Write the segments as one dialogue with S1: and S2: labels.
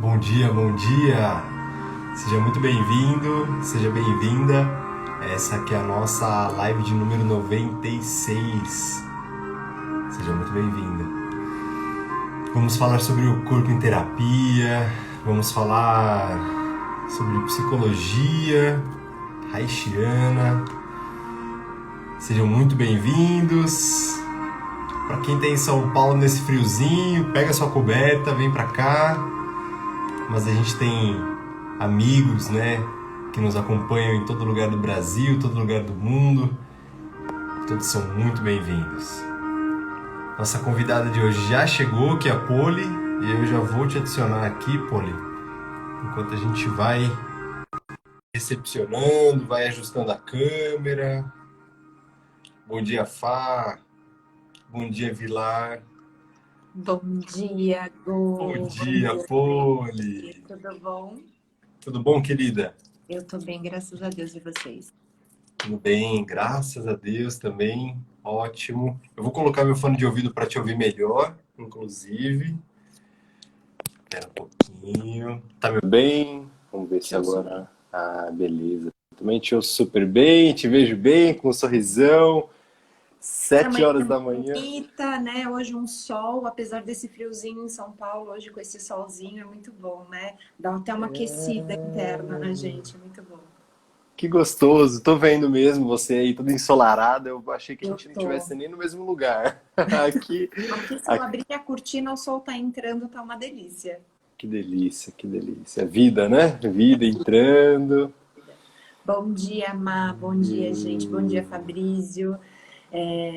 S1: Bom dia, bom dia! Seja muito bem-vindo, seja bem-vinda. Essa aqui é a nossa live de número 96. Seja muito bem-vinda. Vamos falar sobre o corpo em terapia, vamos falar sobre psicologia haitiana. Sejam muito bem-vindos. Para quem está em São Paulo nesse friozinho, pega sua coberta, vem para cá. Mas a gente tem amigos, né, que nos acompanham em todo lugar do Brasil, todo lugar do mundo. Todos são muito bem-vindos. Nossa convidada de hoje já chegou, que é a Poli, e eu já vou te adicionar aqui, Poli, enquanto a gente vai recepcionando, vai ajustando a câmera. Bom dia, Fá. Bom dia, Vilar.
S2: Bom dia,
S1: Bom
S2: Gu. Bom
S1: dia,
S2: dia, gente.
S1: Poli.
S2: Tudo bom?
S1: Tudo bom, querida?
S2: Eu tô bem, graças a Deus, e vocês?
S1: Tudo bem, graças a Deus também. Ótimo. Eu vou colocar meu fone de ouvido para te ouvir melhor, inclusive. Espera um pouquinho. Tá me ouvindo bem? Vamos ver se
S2: Te ouço
S1: agora.
S2: bem.
S1: Ah, beleza. Também te ouço super bem, te vejo bem, com um sorrisão.
S2: Essa
S1: 7
S2: manhã
S1: horas
S2: é
S1: da manhã.
S2: bonita, né? Hoje um sol, apesar desse friozinho em São Paulo, hoje com esse solzinho é muito bom, né? Dá até uma aquecida interna na gente, é muito bom.
S1: Que gostoso. Tô vendo mesmo você aí toda ensolarada. Eu achei que a
S2: Eu
S1: gente não
S2: tô.
S1: estivesse nem no mesmo lugar. Aqui,
S2: Aqui, se eu
S1: aqui.
S2: abrir a cortina, o sol tá entrando, tá uma delícia.
S1: Que delícia, que delícia. Vida, né? Vida entrando.
S2: Bom dia, Má. Bom dia, gente. Bom dia, Fabrício.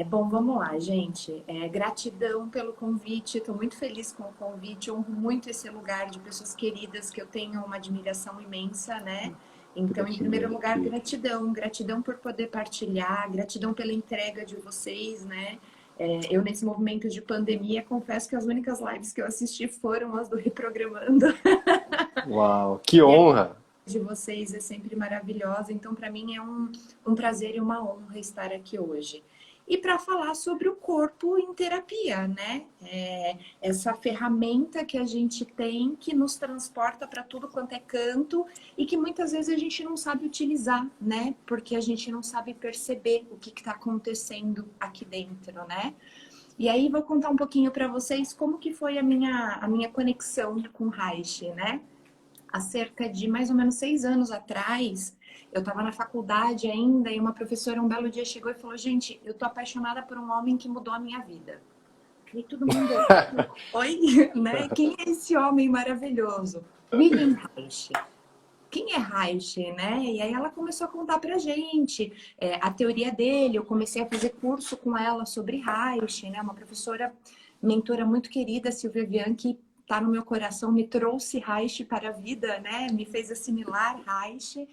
S2: Bom, vamos lá, gente. Gratidão pelo convite. Estou muito feliz com o convite. Honro muito esse lugar de pessoas queridas que eu tenho uma admiração imensa, né? Então, em primeiro
S1: Gratidão,
S2: lugar,
S1: querido.
S2: gratidão. Gratidão por poder partilhar, gratidão pela entrega de vocês, né? Eu, nesse movimento de pandemia, confesso que as únicas lives que eu assisti foram as do Reprogramando.
S1: Uau, que
S2: E
S1: honra!
S2: de vocês é sempre maravilhosa, então para mim é um prazer e uma honra estar aqui hoje. E para falar sobre o corpo em terapia, né? Essa ferramenta que a gente tem que nos transporta para tudo quanto é canto e que muitas vezes a gente não sabe utilizar, né? Porque a gente não sabe perceber o que está acontecendo aqui dentro, né? E aí vou contar um pouquinho para vocês como que foi a minha conexão com o Reich, né? Há cerca de mais ou menos 6 anos atrás, eu estava na faculdade ainda e uma professora um belo dia chegou e falou: gente, eu tô apaixonada por um homem que mudou a minha vida. E todo mundo, oi, né? Quem é esse homem maravilhoso? William Reich. Quem é Reich, né? E aí ela começou a contar pra gente a teoria dele. Eu comecei a fazer curso com ela sobre Reich, né? Uma professora, mentora muito querida, Silvia Bianchi, tá no meu coração, me trouxe Reich para a vida, né? Me fez assimilar Reich.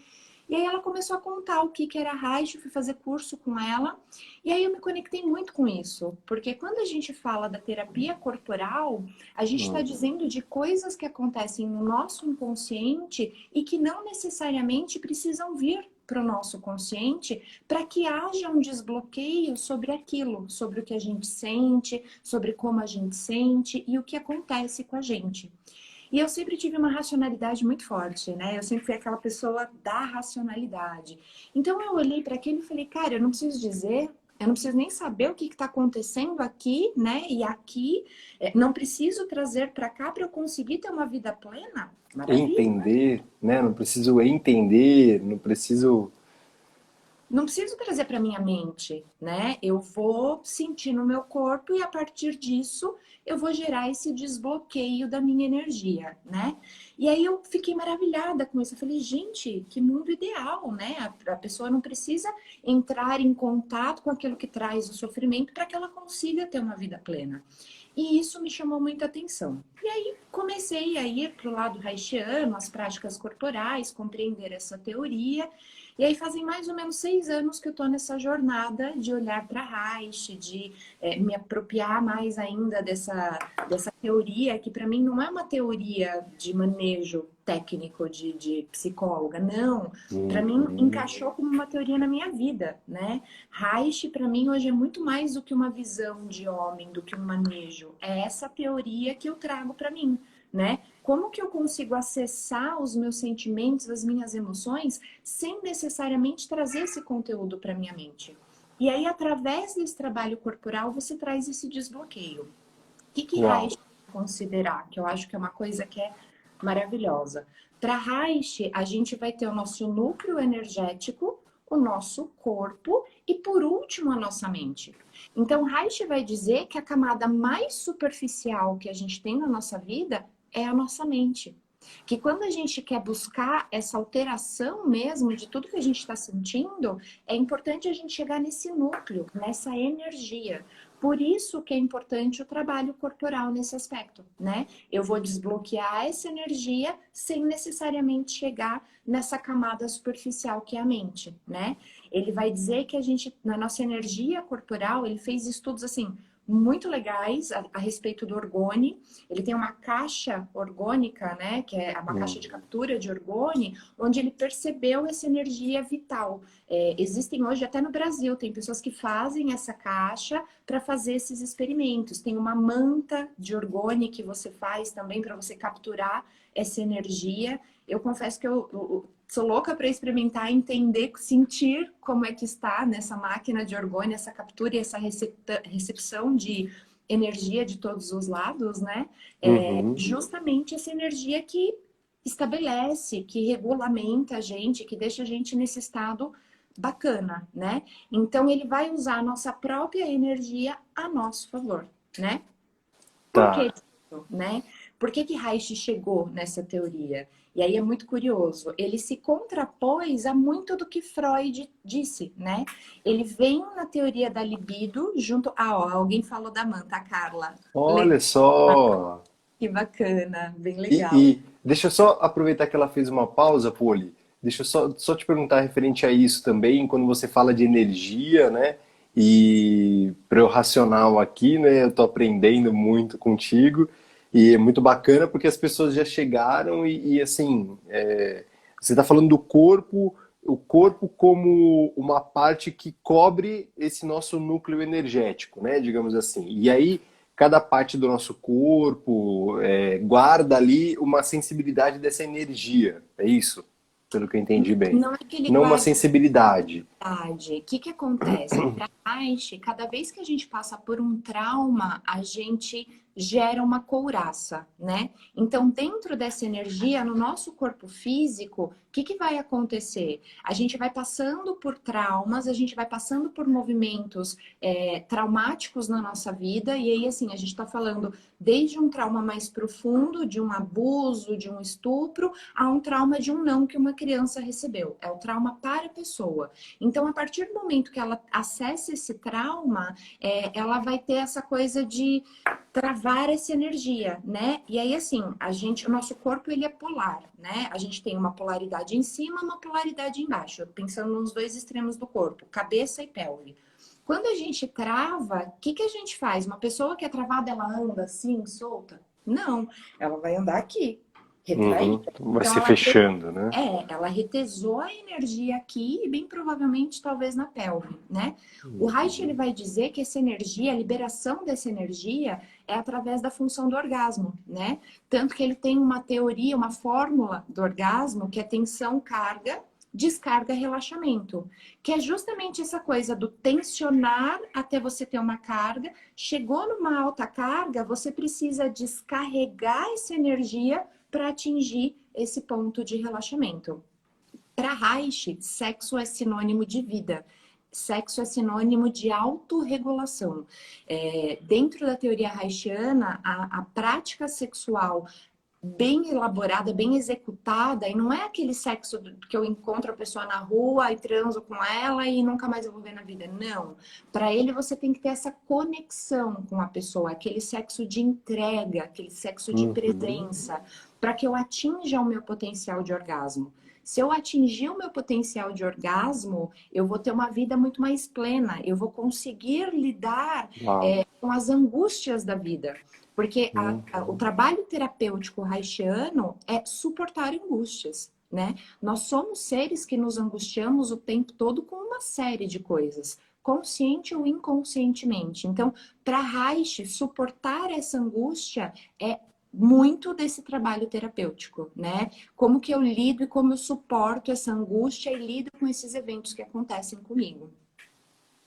S2: E aí ela começou a contar o que era Reich, fui fazer curso com ela. E aí eu me conectei muito com isso, porque quando a gente fala da terapia corporal, a gente está dizendo de coisas que acontecem no nosso inconsciente e que não necessariamente precisam vir para o nosso consciente para que haja um desbloqueio sobre aquilo, sobre o que a gente sente, sobre como a gente sente e o que acontece com a gente. E eu sempre tive uma racionalidade muito forte, né? Eu sempre fui aquela pessoa da racionalidade. Então eu olhei para aquilo e falei, cara, eu não preciso dizer, eu não preciso nem saber o que está acontecendo aqui, né? E aqui, não preciso trazer para cá para eu conseguir ter uma vida plena. Maravilha.
S1: Entender, né? Não preciso entender, não preciso.
S2: Não preciso trazer para minha mente, né? Eu vou sentir no meu corpo e a partir disso eu vou gerar esse desbloqueio da minha energia, né? E aí eu fiquei maravilhada com isso. Eu falei, gente, que mundo ideal, né? A pessoa não precisa entrar em contato com aquilo que traz o sofrimento para que ela consiga ter uma vida plena. E isso me chamou muita atenção. E aí comecei a ir para o lado haitiano, as práticas corporais, compreender essa teoria. E aí fazem mais ou menos 6 anos que eu estou nessa jornada de olhar para Reich, de me apropriar mais ainda dessa teoria, que para mim não é uma teoria de manejo técnico de psicóloga, não. Para mim encaixou como uma teoria na minha vida, né? Reich para mim hoje é muito mais do que uma visão de homem, do que um manejo. É essa teoria que eu trago para mim. né? Como que eu consigo acessar os meus sentimentos, as minhas emoções, sem necessariamente trazer esse conteúdo para minha mente? E aí, através desse trabalho corporal, você traz esse desbloqueio. O que
S1: Uau.
S2: Reich considerar? Que eu acho que é uma coisa que é maravilhosa. Para Reich, a gente vai ter o nosso núcleo energético, o nosso corpo e, por último, a nossa mente. Então, Reich vai dizer que a camada mais superficial que a gente tem na nossa vida é a nossa mente. Que quando a gente quer buscar essa alteração mesmo de tudo que a gente está sentindo, é importante a gente chegar nesse núcleo, nessa energia. Por isso que é importante o trabalho corporal nesse aspecto, né? Eu vou desbloquear essa energia sem necessariamente chegar nessa camada superficial que é a mente, né? Ele vai dizer que a gente, na nossa energia corporal, ele fez estudos assim muito legais a respeito do orgone. Ele tem uma caixa orgônica, né, que é uma caixa de captura de orgone, onde ele percebeu essa energia vital. Existem hoje, até no Brasil, tem pessoas que fazem essa caixa para fazer esses experimentos. Tem uma manta de orgone que você faz também para você capturar essa energia. Eu confesso que eu sou louca para experimentar, entender, sentir como é que está nessa máquina de orgone, essa captura e essa recepção de energia de todos os lados, né? Justamente essa energia que estabelece, que regulamenta a gente, que deixa a gente nesse estado bacana, né? Então ele vai usar a nossa própria energia a nosso favor, né? Por que
S1: Tá.
S2: isso, né? Por que Reich chegou nessa teoria? E aí é muito curioso. Ele se contrapôs a muito do que Freud disse, né? Ele vem na teoria da libido junto... Ah, ó, alguém falou da manta, a Carla.
S1: Olha só.
S2: Que bacana, bem
S1: E,
S2: legal.
S1: e deixa eu só aproveitar que ela fez uma pausa, Poli. Deixa eu só te perguntar referente a isso também, quando você fala de energia, né? E para o racional aqui, né? Eu tô aprendendo muito contigo e é muito bacana porque as pessoas já chegaram assim, você está falando do corpo, o corpo como uma parte que cobre esse nosso núcleo energético, né? Digamos assim. E aí cada parte do nosso corpo guarda ali uma sensibilidade dessa energia. É isso? Pelo que eu entendi bem.
S2: Não é que ele
S1: Não uma
S2: guarda
S1: sensibilidade.
S2: verdade. O que que acontece? Para Reich, cada vez que a gente passa por um trauma, a gente gera uma couraça, né? Então, dentro dessa energia, no nosso corpo físico, o que que vai acontecer? A gente vai passando por traumas, a gente vai passando por movimentos traumáticos na nossa vida, e aí, assim, a gente está falando desde um trauma mais profundo, de um abuso, de um estupro, a um trauma de um não que uma criança recebeu. É o trauma para a pessoa. Então, a partir do momento que ela acessa esse trauma, ela vai ter essa coisa de travar essa energia, né? E aí, assim, o nosso corpo, ele é polar, né? A gente tem uma polaridade em cima, uma polaridade embaixo, pensando nos dois extremos do corpo, cabeça e pelve. Quando a gente trava, o que que a gente faz? Uma pessoa que é travada, ela anda assim, solta? Não, ela vai andar aqui,
S1: Uhum.
S2: retraída.
S1: Vai
S2: Então,
S1: se fechando, né?
S2: ela retesou a energia aqui e bem provavelmente talvez na pelve, né? O Reich ele vai dizer que essa energia, a liberação dessa energia é através da função do orgasmo, né? Tanto que ele tem uma teoria, uma fórmula do orgasmo que é tensão, carga, descarga, relaxamento, que é justamente essa coisa do tensionar até você ter uma carga. Chegou numa alta carga, você precisa descarregar essa energia para atingir esse ponto de relaxamento. Para Reich, sexo é sinônimo de vida. Sexo é sinônimo de autorregulação. Dentro da teoria reichiana, a prática sexual bem elaborada, bem executada, e não é aquele sexo que eu encontro a pessoa na rua e transo com ela e nunca mais eu vou ver na vida. Não. Para ele, você tem que ter essa conexão com a pessoa, aquele sexo de entrega, aquele sexo de presença, para que eu atinja o meu potencial de orgasmo. Se eu atingir o meu potencial de orgasmo, eu vou ter uma vida muito mais plena, eu vou conseguir lidar
S1: Uau.
S2: com as angústias da vida. Porque o trabalho terapêutico reichiano é suportar angústias, né? Nós somos seres que nos angustiamos o tempo todo com uma série de coisas, consciente ou inconscientemente. Então, para Reich, suportar essa angústia é muito desse trabalho terapêutico, né? Como que eu lido e como eu suporto essa angústia e lido com esses eventos que acontecem comigo.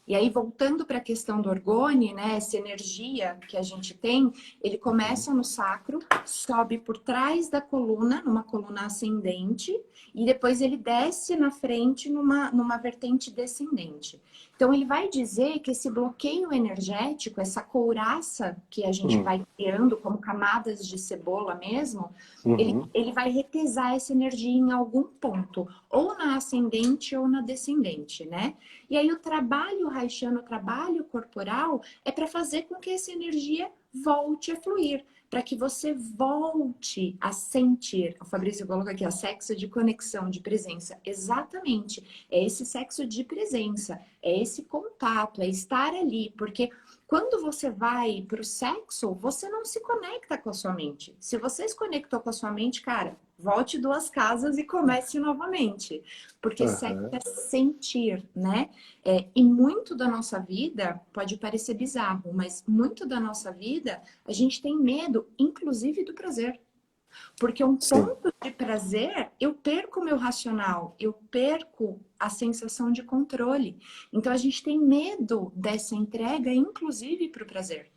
S2: E aí, voltando para a questão do orgone, né? Essa energia que a gente tem, ele começa no sacro, sobe por trás da coluna, numa coluna ascendente, e depois ele desce na frente numa vertente descendente. Então, ele vai dizer que esse bloqueio energético, essa couraça que a gente vai criando como camadas de cebola mesmo, ele vai retesar essa energia em algum ponto, ou na ascendente ou na descendente, né? E aí o trabalho haitiano, o trabalho corporal, é para fazer com que essa energia volte a fluir, para que você volte a sentir. O Fabrício coloca aqui, ó, sexo de conexão, de presença. Exatamente. É esse sexo de presença, é esse contato, é estar ali, porque quando você vai para o sexo, você não se conecta com a sua mente. Se você se conectou com a sua mente, cara, volte 2 casas e comece novamente. Porque sexo é sentir, né? E muito da nossa vida, pode parecer bizarro, mas muito da nossa vida, a gente tem medo, inclusive do prazer. Porque um ponto de prazer, eu perco o meu racional, eu perco a sensação de controle. Então a gente tem medo dessa entrega, inclusive para o prazer.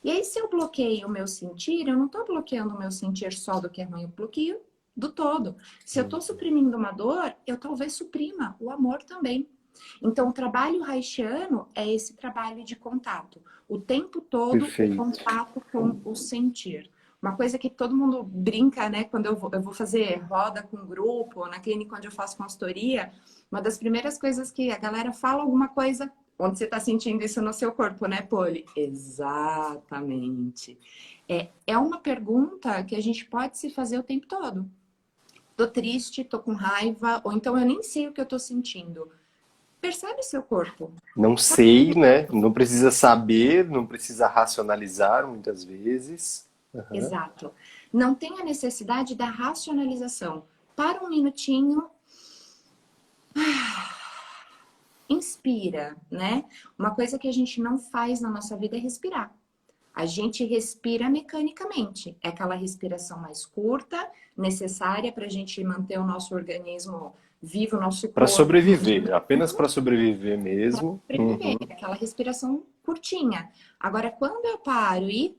S2: E aí, se eu bloqueio o meu sentir, eu não estou bloqueando o meu sentir só do que é ruim, eu bloqueio do todo. Se eu estou suprimindo uma dor, eu talvez suprima o amor também. Então, o trabalho haitiano é esse trabalho de contato. O tempo todo, o contato com o sentir. Uma coisa que todo mundo brinca, né? Quando eu vou fazer roda com grupo, na clínica onde eu faço consultoria, uma das primeiras coisas que a galera fala alguma coisa, onde você está sentindo isso no seu corpo, né, Poli? Exatamente. É uma pergunta que a gente pode se fazer o tempo todo. Tô triste, tô com raiva, ou então eu nem sei o que eu tô sentindo. Percebe seu corpo.
S1: Não sei, né? Não precisa saber, não precisa racionalizar muitas vezes.
S2: Exato. Não tem a necessidade da racionalização. Para um minutinho, inspira, né? Uma coisa que a gente não faz na nossa vida é respirar. A gente respira mecanicamente. É aquela respiração mais curta, necessária para a gente manter o nosso organismo vivo, o nosso
S1: Para
S2: corpo.
S1: sobreviver, apenas para sobreviver mesmo.
S2: Sobreviver, aquela respiração curtinha. Agora, quando eu paro e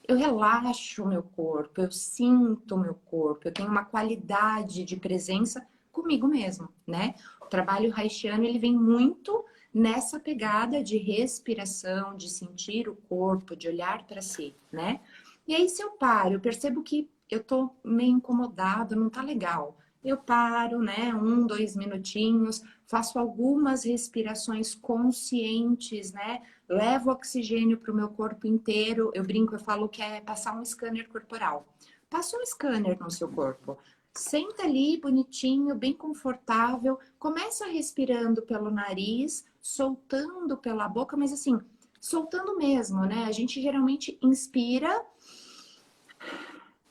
S2: eu relaxo o meu corpo, eu sinto o meu corpo, eu tenho uma qualidade de presença comigo mesmo, né? O trabalho haitiano, ele vem muito nessa pegada de respiração, de sentir o corpo, de olhar para si, né? E aí, se eu paro, eu percebo que eu tô meio incomodado, não tá legal. Eu paro, né? 1, 2 minutinhos, faço algumas respirações conscientes, né? Levo oxigênio para o meu corpo inteiro. Eu brinco, eu falo que é passar um scanner corporal. Passa um scanner no seu corpo. Senta ali, bonitinho, bem confortável. Começa respirando pelo nariz, soltando pela boca, mas assim, soltando mesmo, né? A gente geralmente inspira.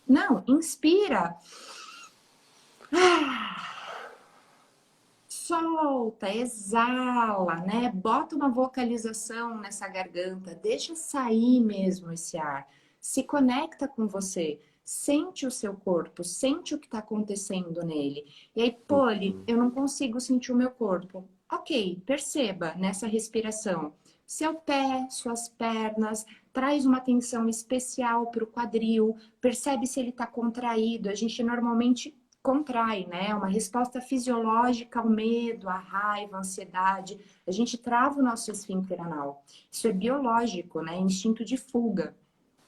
S2: Não, inspira. Solta, exala, né? Bota uma vocalização nessa garganta, deixa sair mesmo esse ar. Se conecta com você, sente o seu corpo, sente o que está acontecendo nele. E aí, Poli, eu não consigo sentir o meu corpo. Ok, perceba nessa respiração. Seu pé, suas pernas, traz uma atenção especial para o quadril, percebe se ele está contraído. A gente normalmente contrai, né? Uma resposta fisiológica ao medo, à raiva, à ansiedade. A gente trava o nosso esfíncter anal. Isso é biológico, né? Instinto de fuga.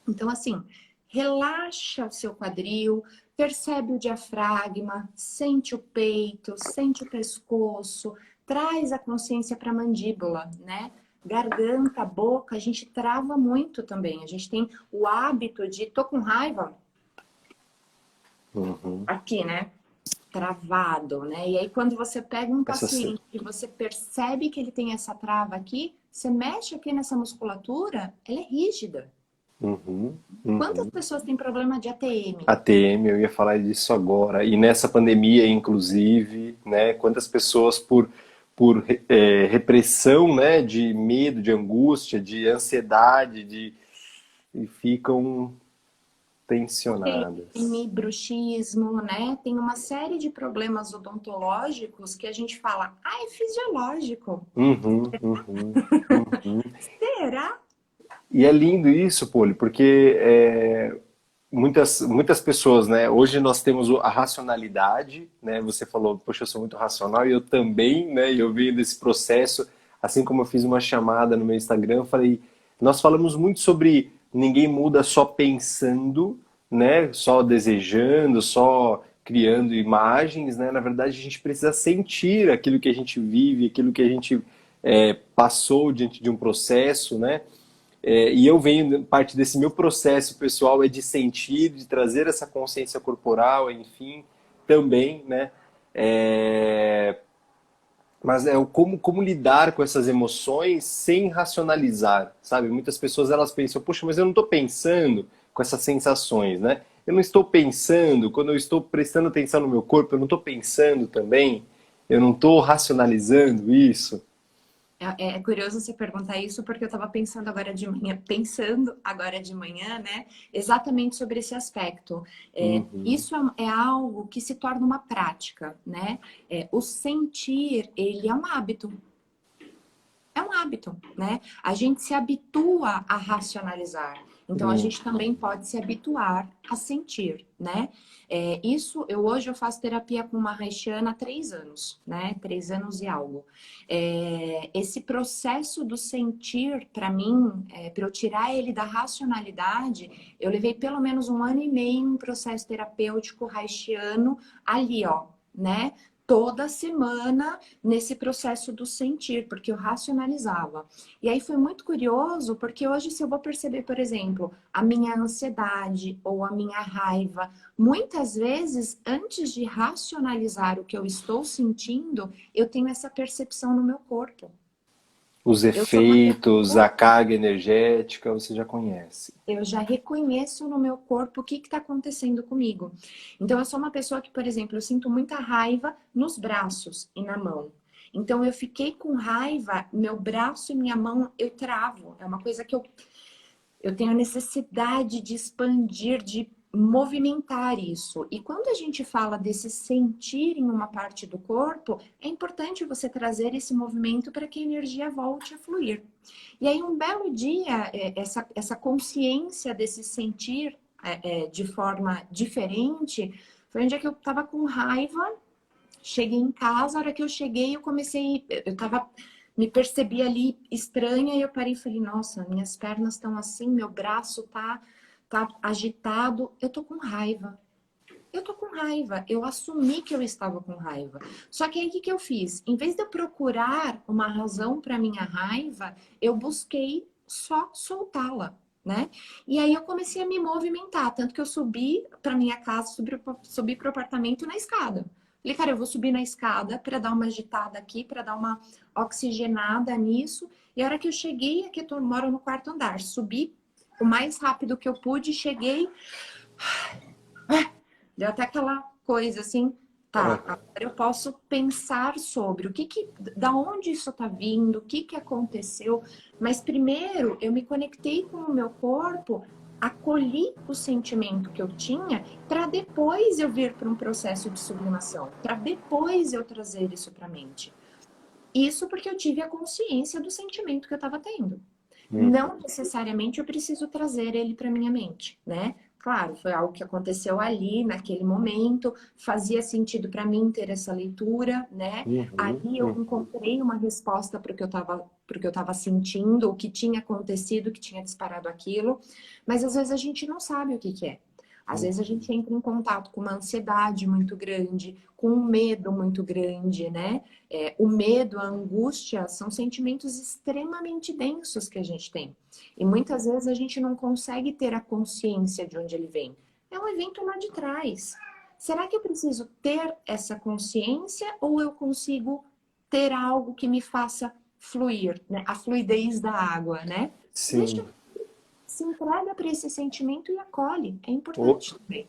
S2: Então, assim, relaxa o seu quadril, percebe o diafragma, sente o peito, sente o pescoço, traz a consciência para a mandíbula, né? Garganta, boca, a gente trava muito também. A gente tem o hábito de, tô com raiva, aqui, né? Travado, né? E aí, quando você pega um paciente e você percebe que ele tem essa trava aqui, você mexe aqui nessa musculatura, ela é rígida. Quantas pessoas têm problema de ATM?
S1: ATM, eu ia falar disso agora. E nessa pandemia, inclusive, né? Quantas pessoas por repressão, né? De medo, de angústia, de ansiedade, e ficam tensionadas.
S2: Tem bruxismo, né? Tem uma série de problemas odontológicos que a gente fala, é fisiológico.
S1: Uhum, uhum, uhum.
S2: Será?
S1: E é lindo isso, Poli, porque muitas pessoas, né? Hoje nós temos a racionalidade, né? Você falou, poxa, eu sou muito racional e eu também, né? E eu venho desse processo, assim como eu fiz uma chamada no meu Instagram, eu falei, nós falamos muito sobre ninguém muda só pensando, né? Só desejando, só criando imagens, né? Na verdade, a gente precisa sentir aquilo que a gente vive, aquilo que a gente passou diante de um processo, né? E eu venho, parte desse meu processo pessoal é de sentir, de trazer essa consciência corporal, enfim, também, né? É, mas é o como lidar com essas emoções sem racionalizar, sabe? Muitas pessoas elas pensam, puxa, mas eu não estou pensando com essas sensações, né? Eu não estou pensando, quando eu estou prestando atenção no meu corpo, eu não estou pensando também, eu não estou racionalizando isso.
S2: É curioso você perguntar isso, porque eu estava pensando agora de manhã, né? Exatamente sobre esse aspecto.
S1: Uhum.
S2: Isso é algo que se torna uma prática, né? O sentir, ele é um hábito. É um hábito, né? A gente se habitua a racionalizar. Então, a gente também pode se habituar a sentir, né? Hoje eu faço terapia com uma haitiana há 3 anos, né? 3 anos e algo. Esse processo do sentir, para mim, para eu tirar ele da racionalidade, eu levei pelo menos 1 ano e meio em um processo terapêutico haitiano ali, ó, né? Toda semana nesse processo do sentir, porque eu racionalizava. E aí foi muito curioso, porque hoje, se eu vou perceber, por exemplo, a minha ansiedade ou a minha raiva, muitas vezes, antes de racionalizar o que eu estou sentindo, eu tenho essa percepção no meu corpo.
S1: Os
S2: Eu sou uma
S1: efeitos,
S2: pessoa,
S1: a carga energética, você já conhece.
S2: eu já reconheço no meu corpo o que está acontecendo comigo. Então, eu sou uma pessoa que, por exemplo, eu sinto muita raiva nos braços e na mão. Então, eu fiquei com raiva, meu braço e minha mão eu travo. É uma coisa que eu tenho a necessidade de expandir, de movimentar isso. E quando a gente fala desse sentir em uma parte do corpo, é importante você trazer esse movimento para que a energia volte a fluir. E aí, um belo dia, essa consciência desse sentir de forma diferente, foi um dia que eu estava com raiva, cheguei em casa, a hora que eu cheguei, eu tava, me percebi ali estranha e eu parei e falei, nossa, minhas pernas estão assim, meu braço tá agitado, eu tô com raiva. Eu tô com raiva, eu assumi que eu estava com raiva. Só que aí o que eu fiz? Em vez de eu procurar uma razão para minha raiva, eu busquei só soltá-la, né? E aí eu comecei a me movimentar, tanto que eu subi para minha casa, subi para o apartamento na escada. Falei, cara, eu vou subir na escada para dar uma agitada aqui, para dar uma oxigenada nisso. E a hora que eu cheguei, aqui eu moro no quarto andar, subi o mais rápido que eu pude, cheguei, deu até aquela coisa assim, tá,
S1: Ah,
S2: agora eu posso pensar sobre da onde isso tá vindo, o que aconteceu, mas primeiro eu me conectei com o meu corpo, acolhi o sentimento que eu tinha, para depois eu vir para um processo de sublimação, para depois eu trazer isso para a mente. Isso porque eu tive a consciência do sentimento que eu estava tendo. Não necessariamente eu preciso trazer ele para minha mente, né? Claro, foi algo que aconteceu ali, naquele momento, fazia sentido para mim ter essa leitura, né?
S1: uhum,
S2: Ali eu
S1: uhum.
S2: encontrei uma resposta para o que eu estava sentindo, o que tinha acontecido, o que tinha disparado aquilo, mas às vezes a gente não sabe o que que é. Às vezes a gente entra em contato com uma ansiedade muito grande, com um medo muito grande, né? O medo, a angústia são sentimentos extremamente densos que a gente tem. E muitas vezes a gente não consegue ter a consciência de onde ele vem. É um evento lá de trás. Será que eu preciso ter essa consciência ou eu consigo ter algo que me faça fluir, né? A fluidez da água, né? Deixa,
S1: Sim.
S2: se entrega para esse sentimento e acolhe. É
S1: Ou,
S2: importante também.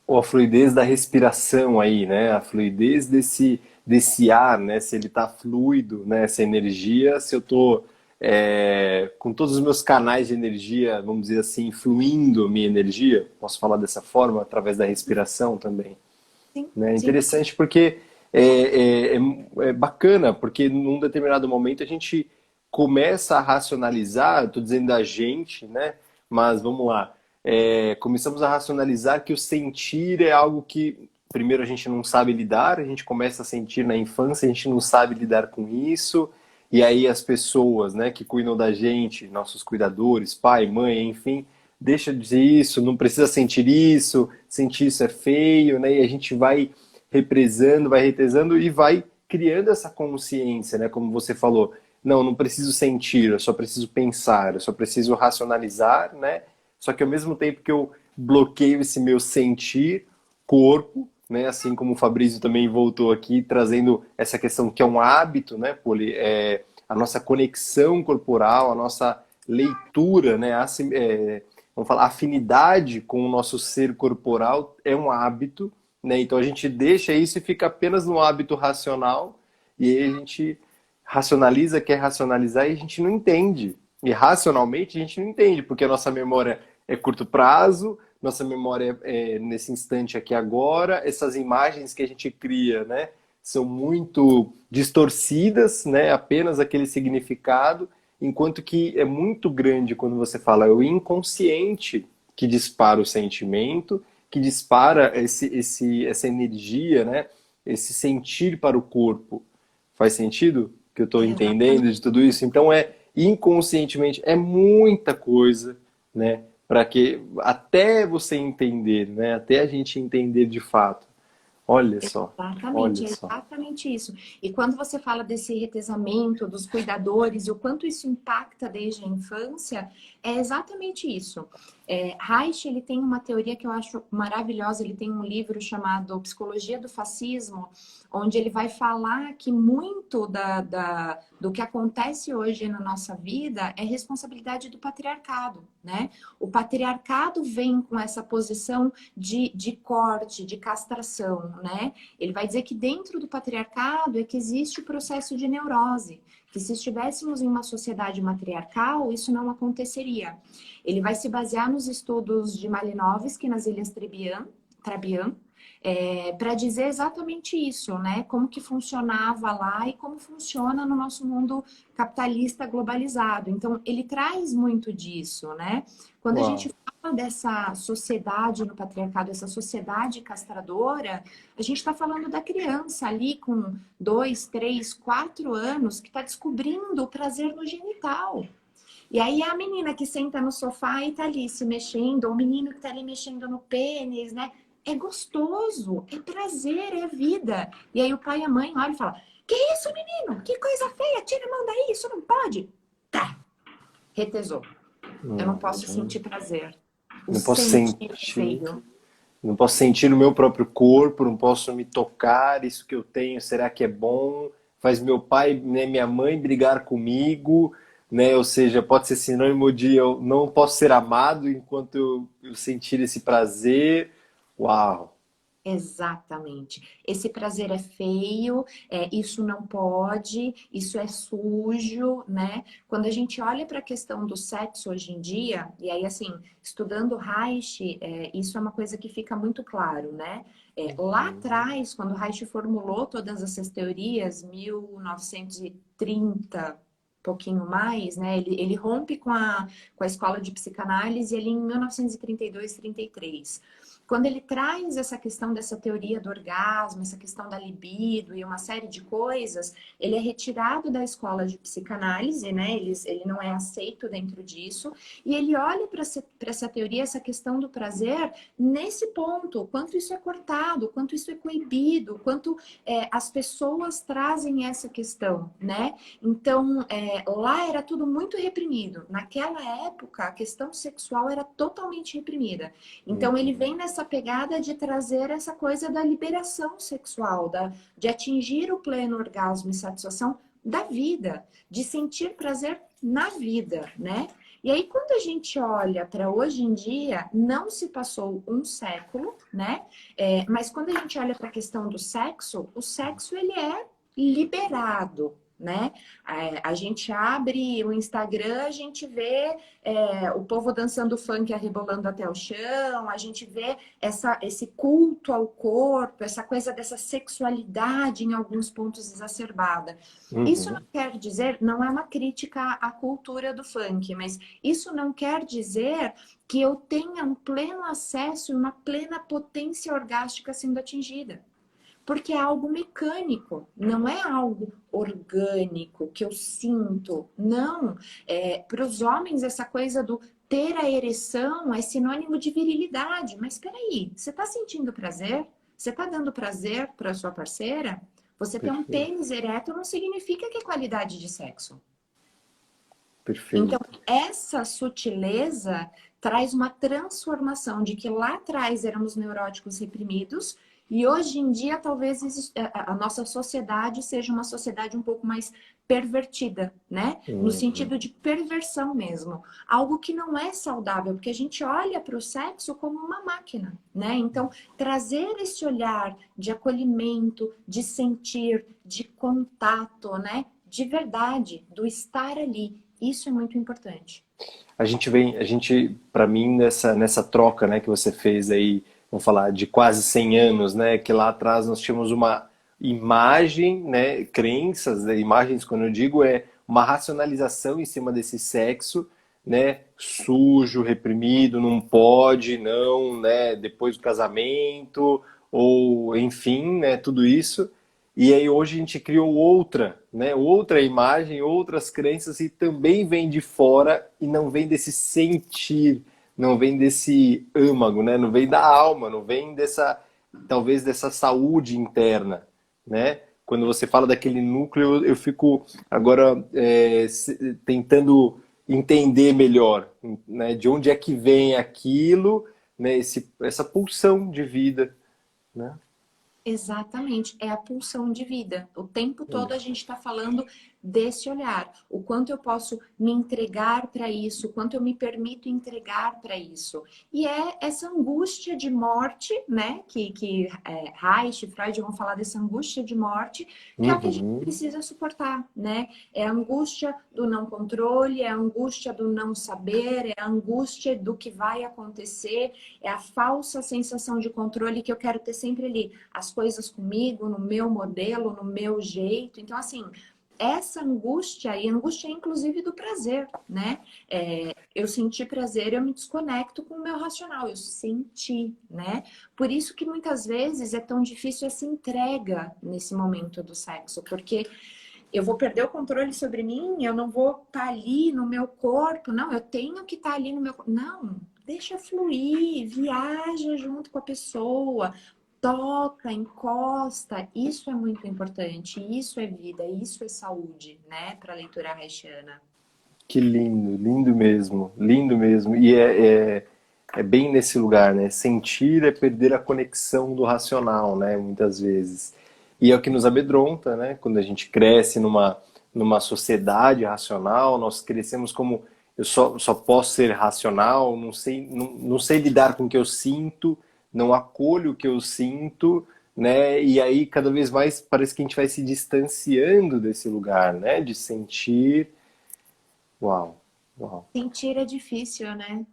S1: ou a fluidez da respiração aí, né? A fluidez desse ar, né? Se ele tá fluido, né? Essa energia, se eu tô com todos os meus canais de energia, vamos dizer assim, fluindo a minha energia, posso falar dessa forma, através da respiração também.
S2: Sim,
S1: Né?
S2: sim.
S1: Interessante porque é bacana, porque num determinado momento a gente começa a racionalizar, estou dizendo da gente, né? Mas vamos lá, começamos a racionalizar que o sentir é algo que primeiro a gente não sabe lidar, a gente começa a sentir na infância, a gente não sabe lidar com isso, e aí as pessoas, né, que cuidam da gente, nossos cuidadores, pai, mãe, enfim, deixa de dizer isso, não precisa sentir isso é feio, né? E a gente vai represando, vai retesando e vai criando essa consciência, né? Como você falou, não preciso sentir, eu só preciso pensar, eu só preciso racionalizar, né? Só que ao mesmo tempo que eu bloqueio esse meu sentir, corpo, né? Assim como o Fabrício também voltou aqui, trazendo essa questão que é um hábito, né, Poli? A nossa conexão corporal, a nossa leitura, né? Vamos falar, afinidade com o nosso ser corporal é um hábito, né? Então a gente deixa isso e fica apenas no hábito racional, e aí a gente racionaliza, quer racionalizar e a gente não entende. E racionalmente a gente não entende, porque a nossa memória é curto prazo, nossa memória é nesse instante aqui agora, essas imagens que a gente cria, né, são muito distorcidas, né, apenas aquele significado, enquanto que é muito grande quando você fala é o inconsciente que dispara o sentimento, que dispara essa energia, né, esse sentir para o corpo. Faz sentido que eu estou entendendo de tudo isso? Então inconscientemente, é muita coisa, né? Para que até você entender, né? Até a gente entender de fato. Olha só,
S2: Exatamente,
S1: olha
S2: é
S1: só.
S2: exatamente isso. E quando você fala desse retesamento dos cuidadores e o quanto isso impacta desde a infância, é exatamente isso. Reich, ele tem uma teoria que eu acho maravilhosa, ele tem um livro chamado Psicologia do Fascismo, onde ele vai falar que muito do que acontece hoje na nossa vida é responsabilidade do patriarcado, né? O patriarcado vem com essa posição de corte, de castração, né? Ele vai dizer que dentro do patriarcado é que existe o processo de neurose, que se estivéssemos em uma sociedade matriarcal, isso não aconteceria. Ele vai se basear nos estudos de Malinowski nas Ilhas Trabian, para dizer exatamente isso, né? Como que funcionava lá e como funciona no nosso mundo capitalista globalizado. Então, ele traz muito disso, né? Quando a gente
S1: Uau.
S2: fala dessa sociedade no patriarcado, essa sociedade castradora, a gente está falando da criança ali com 2, 3, 4 anos que está descobrindo o prazer no genital. E aí a menina que senta no sofá e tá ali se mexendo, ou o menino que tá ali mexendo no pênis, né? É gostoso, é prazer, é vida. E aí o pai e a mãe olham e falam: Que isso, menino? Que coisa feia, tira a mão daí, isso não pode. Tá, retesou. Eu não posso sentir prazer. O
S1: Não posso
S2: sentir é
S1: sentir,
S2: feio.
S1: não posso sentir no meu próprio corpo, não posso me tocar, isso que eu tenho, será que é bom? Faz meu pai, né, minha mãe brigar comigo, né? Ou seja, pode ser sinônimo de eu não posso ser amado enquanto eu sentir esse prazer. Uau!
S2: Exatamente. Esse prazer é feio, isso não pode, isso é sujo, né? Quando a gente olha para a questão do sexo hoje em dia, e aí assim, estudando Reich, isso é uma coisa que fica muito claro, né? Lá atrás, quando Reich formulou todas essas teorias, 1930, pouquinho mais, né? Ele rompe com a escola de psicanálise ali em 1932, 33. Quando ele traz essa questão dessa teoria do orgasmo, essa questão da libido e uma série de coisas, ele é retirado da escola de psicanálise, né? Ele não é aceito dentro disso, e ele olha para essa teoria, essa questão do prazer, nesse ponto, quanto isso é cortado, quanto isso é coibido, quanto as pessoas trazem essa questão, né? Então, lá era tudo muito reprimido. Naquela época, a questão sexual era totalmente reprimida. Então, ele vem nessa pegada de trazer essa coisa da liberação sexual, de atingir o pleno orgasmo e satisfação da vida, de sentir prazer na vida, né? E aí, quando a gente olha para hoje em dia, não se passou um século, né? Mas quando a gente olha para a questão do sexo, o sexo ele é liberado, né? A gente abre o Instagram, a gente vê o povo dançando funk rebolando até o chão, a gente vê esse culto ao corpo, essa coisa dessa sexualidade em alguns pontos exacerbada. Isso não
S1: Uhum.
S2: quer dizer, não é uma crítica à cultura do funk, mas isso não quer dizer que eu tenha um pleno acesso e uma plena potência orgástica sendo atingida. Porque é algo mecânico, não é algo orgânico que eu sinto. Não. Para os homens, essa coisa do ter a ereção é sinônimo de virilidade. Mas espera aí, você está sentindo prazer? Você está dando prazer para sua parceira? Você ter um
S1: Perfeito,
S2: pênis ereto não significa que é qualidade de sexo. Então,
S1: perfeito.
S2: essa sutileza traz uma transformação de que lá atrás éramos neuróticos reprimidos e hoje em dia talvez a nossa sociedade seja uma sociedade um pouco mais pervertida, né? No
S1: Uhum.
S2: sentido de perversão mesmo. Algo que não é saudável, porque a gente olha para o sexo como uma máquina, né? Então, trazer esse olhar de acolhimento, de sentir, de contato, né? De verdade, do estar ali. Isso é muito importante.
S1: A gente, para mim, nessa troca, né, que você fez aí, vamos falar de quase 100 anos, né, que lá atrás nós tínhamos uma imagem, né, crenças, né, imagens, quando eu digo, é uma racionalização em cima desse sexo, né, sujo, reprimido, não pode, não, né, depois do casamento, ou enfim, né, tudo isso. E aí hoje a gente criou outra, né? Outra imagem, outras crenças e também vem de fora e não vem desse sentir, não vem desse âmago, né? Não vem da alma, não vem dessa, talvez dessa saúde interna, né? Quando você fala daquele núcleo, eu fico agora tentando entender melhor, né? De onde é que vem aquilo, né? Essa pulsão de vida, né?
S2: Exatamente, é a pulsão de vida. O tempo todo a
S1: Legal.
S2: gente está falando desse olhar. O quanto eu posso me entregar para isso, o quanto eu me permito entregar para isso. E é essa angústia de morte, né? Que Reich e Freud vão falar dessa angústia de morte, que é o que a gente
S1: Uhum.
S2: precisa suportar, né? É a angústia do não controle, é a angústia do não saber, é a angústia do que vai acontecer, é a falsa sensação de controle que eu quero ter sempre ali as coisas comigo, no meu modelo, no meu jeito. Então, assim, essa angústia, e angústia é inclusive do prazer, né? Eu senti prazer, eu me desconecto com o meu racional, eu senti, né? Por isso que muitas vezes é tão difícil essa entrega nesse momento do sexo, porque eu vou perder o controle sobre mim, eu não vou estar ali no meu corpo, não, eu tenho que estar ali no meu corpo. Não, deixa fluir, viaja junto com a pessoa, toca, encosta, isso é muito importante, isso é vida, isso é saúde, né, para a leitura haitiana.
S1: Que lindo, lindo mesmo, lindo mesmo. E é bem nesse lugar, né? Sentir é perder a conexão do racional, né? Muitas vezes. E é o que nos amedronta, né? Quando a gente cresce numa sociedade racional, nós crescemos como eu só posso ser racional, não sei lidar com o que eu sinto, não acolho o que eu sinto, né? E aí cada vez mais parece que a gente vai se distanciando desse lugar, né? De sentir. Uau, uau.
S2: Sentir é difícil, né?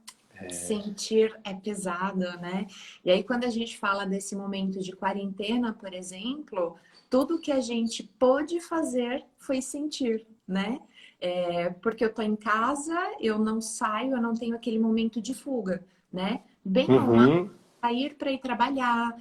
S2: Sentir é pesado, né? E aí, quando a gente fala desse momento de quarentena, por exemplo, tudo que a gente pôde fazer foi sentir, né? Porque eu tô em casa, eu não saio, eu não tenho aquele momento de fuga, né? Bem ou mal,
S1: Uhum.
S2: sair para ir trabalhar,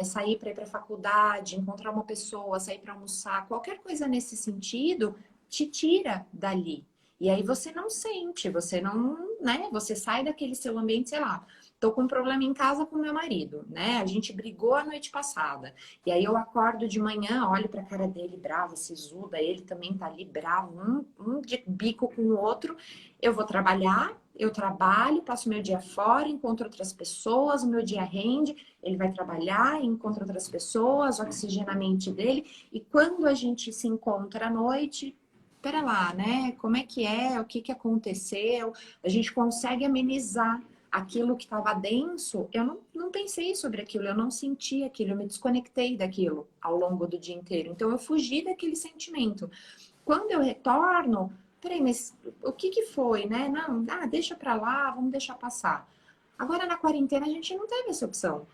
S2: sair para ir para a faculdade, encontrar uma pessoa, sair para almoçar, qualquer coisa nesse sentido, te tira dali. E aí você não sente, você não, né? Você sai daquele seu ambiente, sei lá. Tô com um problema em casa com meu marido, né? A gente brigou a noite passada. E aí eu acordo de manhã, olho pra cara dele bravo, sisuda, ele também tá ali bravo, um de bico com o outro. Eu vou trabalhar, eu trabalho, passo meu dia fora, encontro outras pessoas, o meu dia rende, ele vai trabalhar, encontra outras pessoas, oxigena a mente dele. E quando a gente se encontra à noite, pera lá, né? Como é que é? O que que aconteceu? A gente consegue amenizar aquilo que estava denso. Eu não pensei sobre aquilo, eu não senti aquilo, eu me desconectei daquilo ao longo do dia inteiro. Então eu fugi daquele sentimento. Quando eu retorno, peraí, mas o que que foi, né? Não, deixa pra lá, vamos deixar passar. Agora na quarentena a gente não teve essa opção.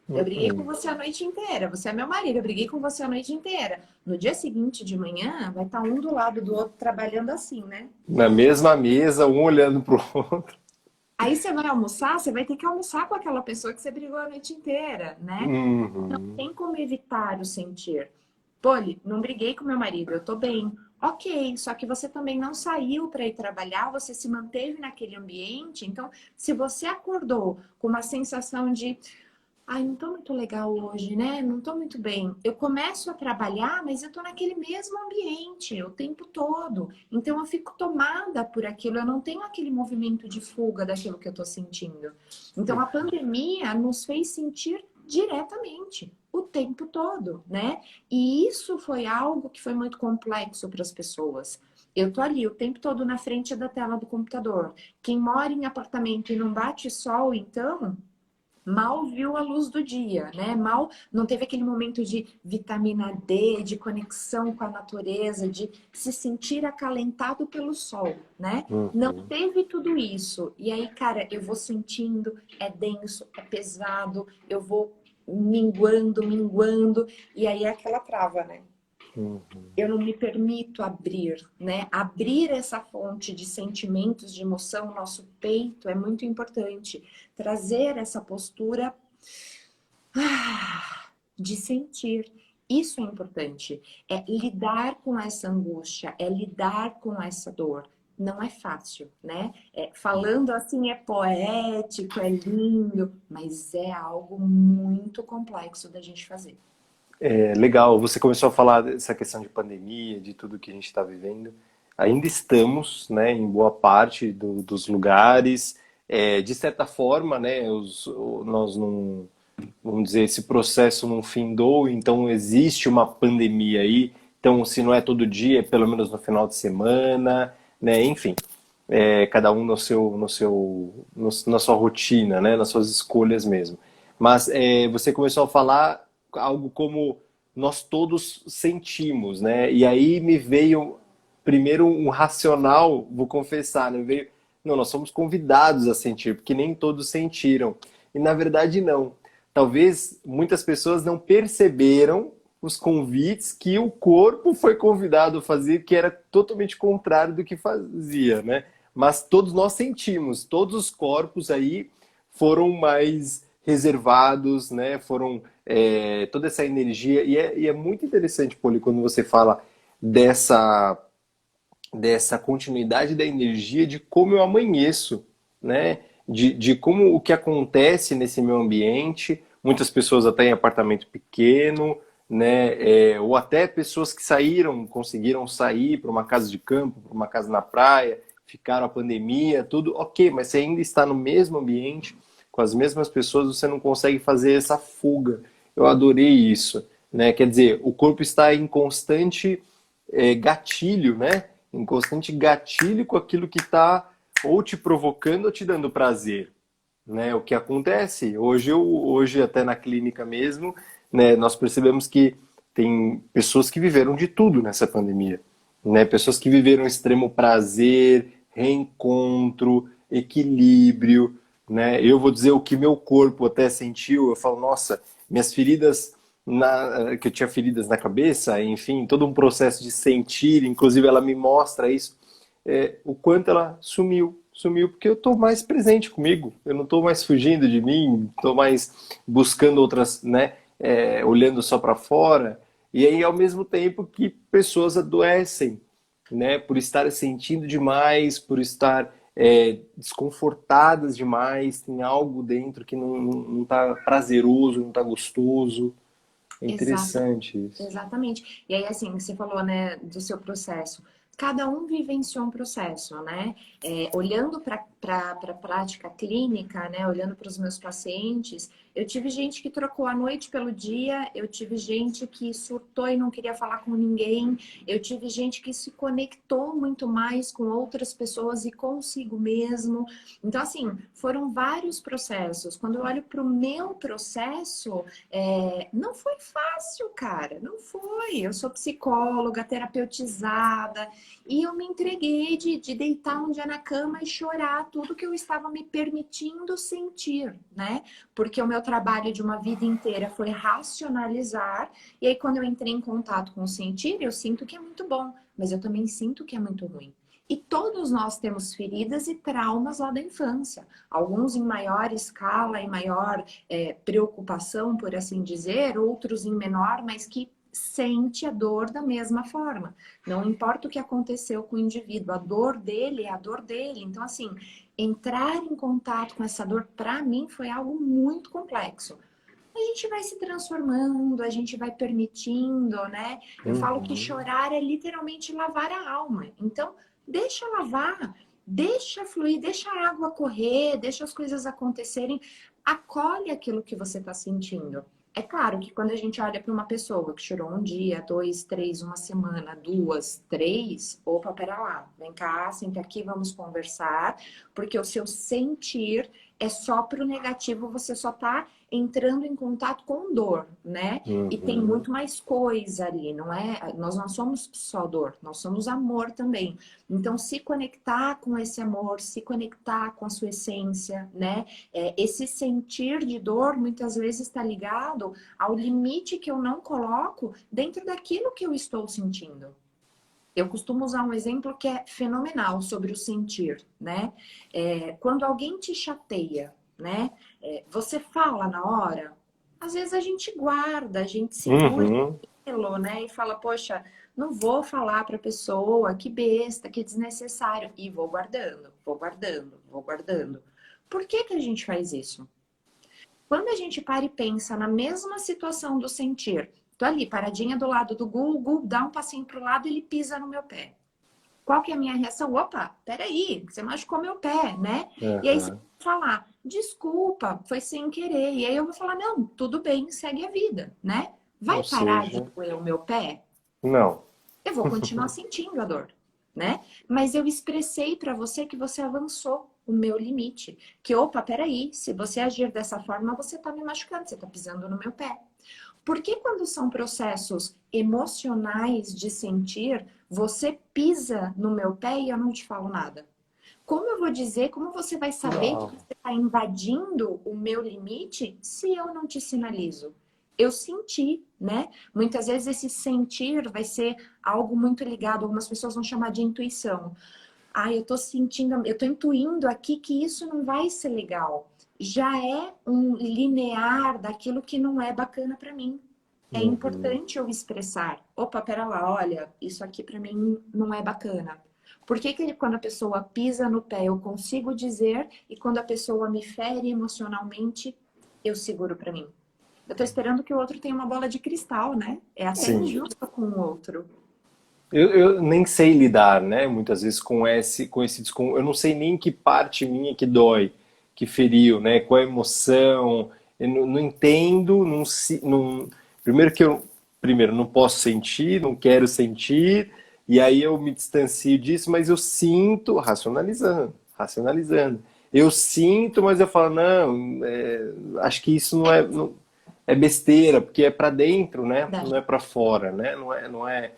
S2: Eu briguei com
S1: Uhum.
S2: você a noite inteira, você é meu marido, eu briguei com você a noite inteira. No dia seguinte de manhã, vai estar um do lado do outro trabalhando assim, né?
S1: Na mesma mesa, um olhando pro outro.
S2: Aí você vai almoçar, você vai ter que almoçar com aquela pessoa que você brigou a noite inteira, né?
S1: Uhum.
S2: Tem como evitar o sentir. Polly, não briguei com meu marido, eu tô bem. Ok, só que você também não saiu para ir trabalhar, você se manteve naquele ambiente. Então, se você acordou com uma sensação de ai, não tô muito legal hoje, né? Não tô muito bem. Eu começo a trabalhar, mas eu tô naquele mesmo ambiente o tempo todo. Então eu fico tomada por aquilo, eu não tenho aquele movimento de fuga daquilo que eu tô sentindo. Então a pandemia nos fez sentir diretamente o tempo todo, né? E isso foi algo que foi muito complexo para as pessoas. Eu tô ali o tempo todo na frente da tela do computador. Quem mora em apartamento e não bate sol, então mal viu a luz do dia, né? Mal não teve aquele momento de vitamina D, de conexão com a natureza, de se sentir acalentado pelo sol, né? Não
S1: Uhum.
S2: teve tudo isso. E aí, cara, eu vou sentindo, é denso, é pesado, eu vou minguando, minguando, e aí é aquela trava, né?
S1: Uhum.
S2: Eu não me permito abrir, né? Abrir essa fonte de sentimentos, de emoção, nosso peito é muito importante. Trazer essa postura de sentir. Isso é importante. É lidar com essa angústia, é lidar com essa dor. Não é fácil, né? Falando assim é poético, é lindo, mas é algo muito complexo da gente fazer.
S1: É legal, você começou a falar dessa questão de pandemia, de tudo que a gente está vivendo. Ainda estamos, né, em boa parte dos lugares. De certa forma, né, nós não, vamos dizer, esse processo não findou, então existe uma pandemia aí. Então, se não é todo dia, é pelo menos no final de semana, né, enfim, cada um na sua rotina, né, nas suas escolhas mesmo. Mas você começou a falar algo como nós todos sentimos, né? E aí me veio primeiro um racional, vou confessar, né? Veio, não, nós somos convidados a sentir, porque nem todos sentiram. E na verdade não. Talvez muitas pessoas não perceberam os convites que o corpo foi convidado a fazer, que era totalmente contrário do que fazia, né? Mas todos nós sentimos, todos os corpos aí foram mais reservados, né? Foram toda essa energia e é muito interessante, Poli, quando você fala dessa dessa continuidade da energia de como eu amanheço, né? De como o que acontece nesse meu ambiente, muitas pessoas até em apartamento pequeno, né? Ou até pessoas que saíram, conseguiram sair para uma casa de campo, para uma casa na praia, ficaram a pandemia, tudo ok, mas você ainda está no mesmo ambiente, com as mesmas pessoas, você não consegue fazer essa fuga. Eu adorei isso, né? Quer dizer, o corpo está em constante gatilho, né? Em constante gatilho com aquilo que está ou te provocando ou te dando prazer, né? O que acontece hoje até na clínica mesmo, né? Nós percebemos que tem pessoas que viveram de tudo nessa pandemia, né? Pessoas que viveram extremo prazer, reencontro, equilíbrio, né? Eu vou dizer o que meu corpo até sentiu. Eu falo, nossa, minhas feridas que eu tinha feridas na cabeça, enfim, todo um processo de sentir, inclusive ela me mostra isso, o quanto ela sumiu porque eu estou mais presente comigo, eu não estou mais fugindo de mim, estou mais buscando outras, né, olhando só para fora, e aí ao mesmo tempo que pessoas adoecem, né, por estar sentindo demais, por estar desconfortadas demais, tem algo dentro que não está prazeroso, não está gostoso. É
S2: Exato,
S1: interessante isso.
S2: exatamente. E aí, assim, você falou, né, do seu processo. Cada um vivenciou um processo, né? Olhando para a prática clínica, né, olhando para os meus pacientes, eu tive gente que trocou a noite pelo dia, eu tive gente que surtou e não queria falar com ninguém, eu tive gente que se conectou muito mais com outras pessoas e consigo mesmo. Então, assim, foram vários processos. Quando eu olho para o meu processo, não foi fácil, cara, não foi. Eu sou psicóloga, terapeutizada, e eu me entreguei de deitar um dia na cama e chorar tudo que eu estava me permitindo sentir, né? Porque o meu trabalho de uma vida inteira foi racionalizar, e aí quando eu entrei em contato com o sentir, eu sinto que é muito bom, mas eu também sinto que é muito ruim. E todos nós temos feridas e traumas lá da infância. Alguns em maior escala, em maior preocupação, por assim dizer, outros em menor, mas que sente a dor da mesma forma. Não importa o que aconteceu com o indivíduo, a dor dele é a dor dele. Então, assim, entrar em contato com essa dor, para mim, foi algo muito complexo. A gente vai se transformando, a gente vai permitindo, né? Eu falo que chorar é literalmente lavar a alma. Então, deixa lavar, deixa fluir, deixa a água correr, deixa as coisas acontecerem, acolhe aquilo que você está sentindo. É claro que quando a gente olha para uma pessoa que chorou um dia, dois, três, uma semana, duas, três, opa, pera lá, vem cá, senta aqui, vamos conversar, porque o seu sentir é só para o negativo, você só está entrando em contato com dor, né? E tem muito mais coisa ali, não é? Nós não somos só dor, nós somos amor também. Então, se conectar com esse amor, se conectar com a sua essência, né? Esse sentir de dor muitas vezes está ligado ao limite que eu não coloco dentro daquilo que eu estou sentindo. Eu costumo usar um exemplo que é fenomenal sobre o sentir, né? Quando alguém te chateia, né? Você fala na hora, às vezes a gente guarda, a gente segura aquilo, né? E fala, poxa, não vou falar para a pessoa, que besta, que desnecessário. E vou guardando, vou guardando, vou guardando. Por que que a gente faz isso? Quando a gente para e pensa na mesma situação do sentir, tô ali paradinha do lado do Google, dá um passinho pro lado e ele pisa no meu pé. Qual que é a minha reação? Opa, peraí, você machucou meu pé, né? E aí você vai falar, desculpa, foi sem querer. E aí eu vou falar, não, tudo bem, segue a vida, né? Vai parar de doer o meu pé?
S1: Não.
S2: Eu vou continuar sentindo a dor, né? Mas eu expressei para você que você avançou o meu limite. Que, opa, peraí, se você agir dessa forma, você tá me machucando, você tá pisando no meu pé. Porque quando são processos emocionais de sentir, você pisa no meu pé e eu não te falo nada? Como eu vou dizer, como você vai saber que você está invadindo o meu limite se eu não te sinalizo? Eu senti, né? Muitas vezes esse sentir vai ser algo muito ligado, algumas pessoas vão chamar de intuição. Ah, eu tô sentindo, eu tô intuindo aqui que isso não vai ser legal. Já é um linear daquilo que não é bacana para mim. É importante eu expressar. Opa, pera lá, olha, isso aqui para mim não é bacana. Por que que quando a pessoa pisa no pé eu consigo dizer e quando a pessoa me fere emocionalmente, eu seguro para mim? Eu tô esperando que o outro tenha uma bola de cristal, né? É até injusto com o outro.
S1: Eu nem sei lidar, né? Muitas vezes com esse eu não sei nem que parte minha que dói, que feriu, né? Qual a emoção? Eu não entendo, primeiro que eu não posso sentir, não quero sentir, e aí eu me distancio disso, mas eu sinto, racionalizando. Eu sinto, mas eu falo, não, acho que isso é besteira, porque é para dentro, né? Não é para fora, né? Não é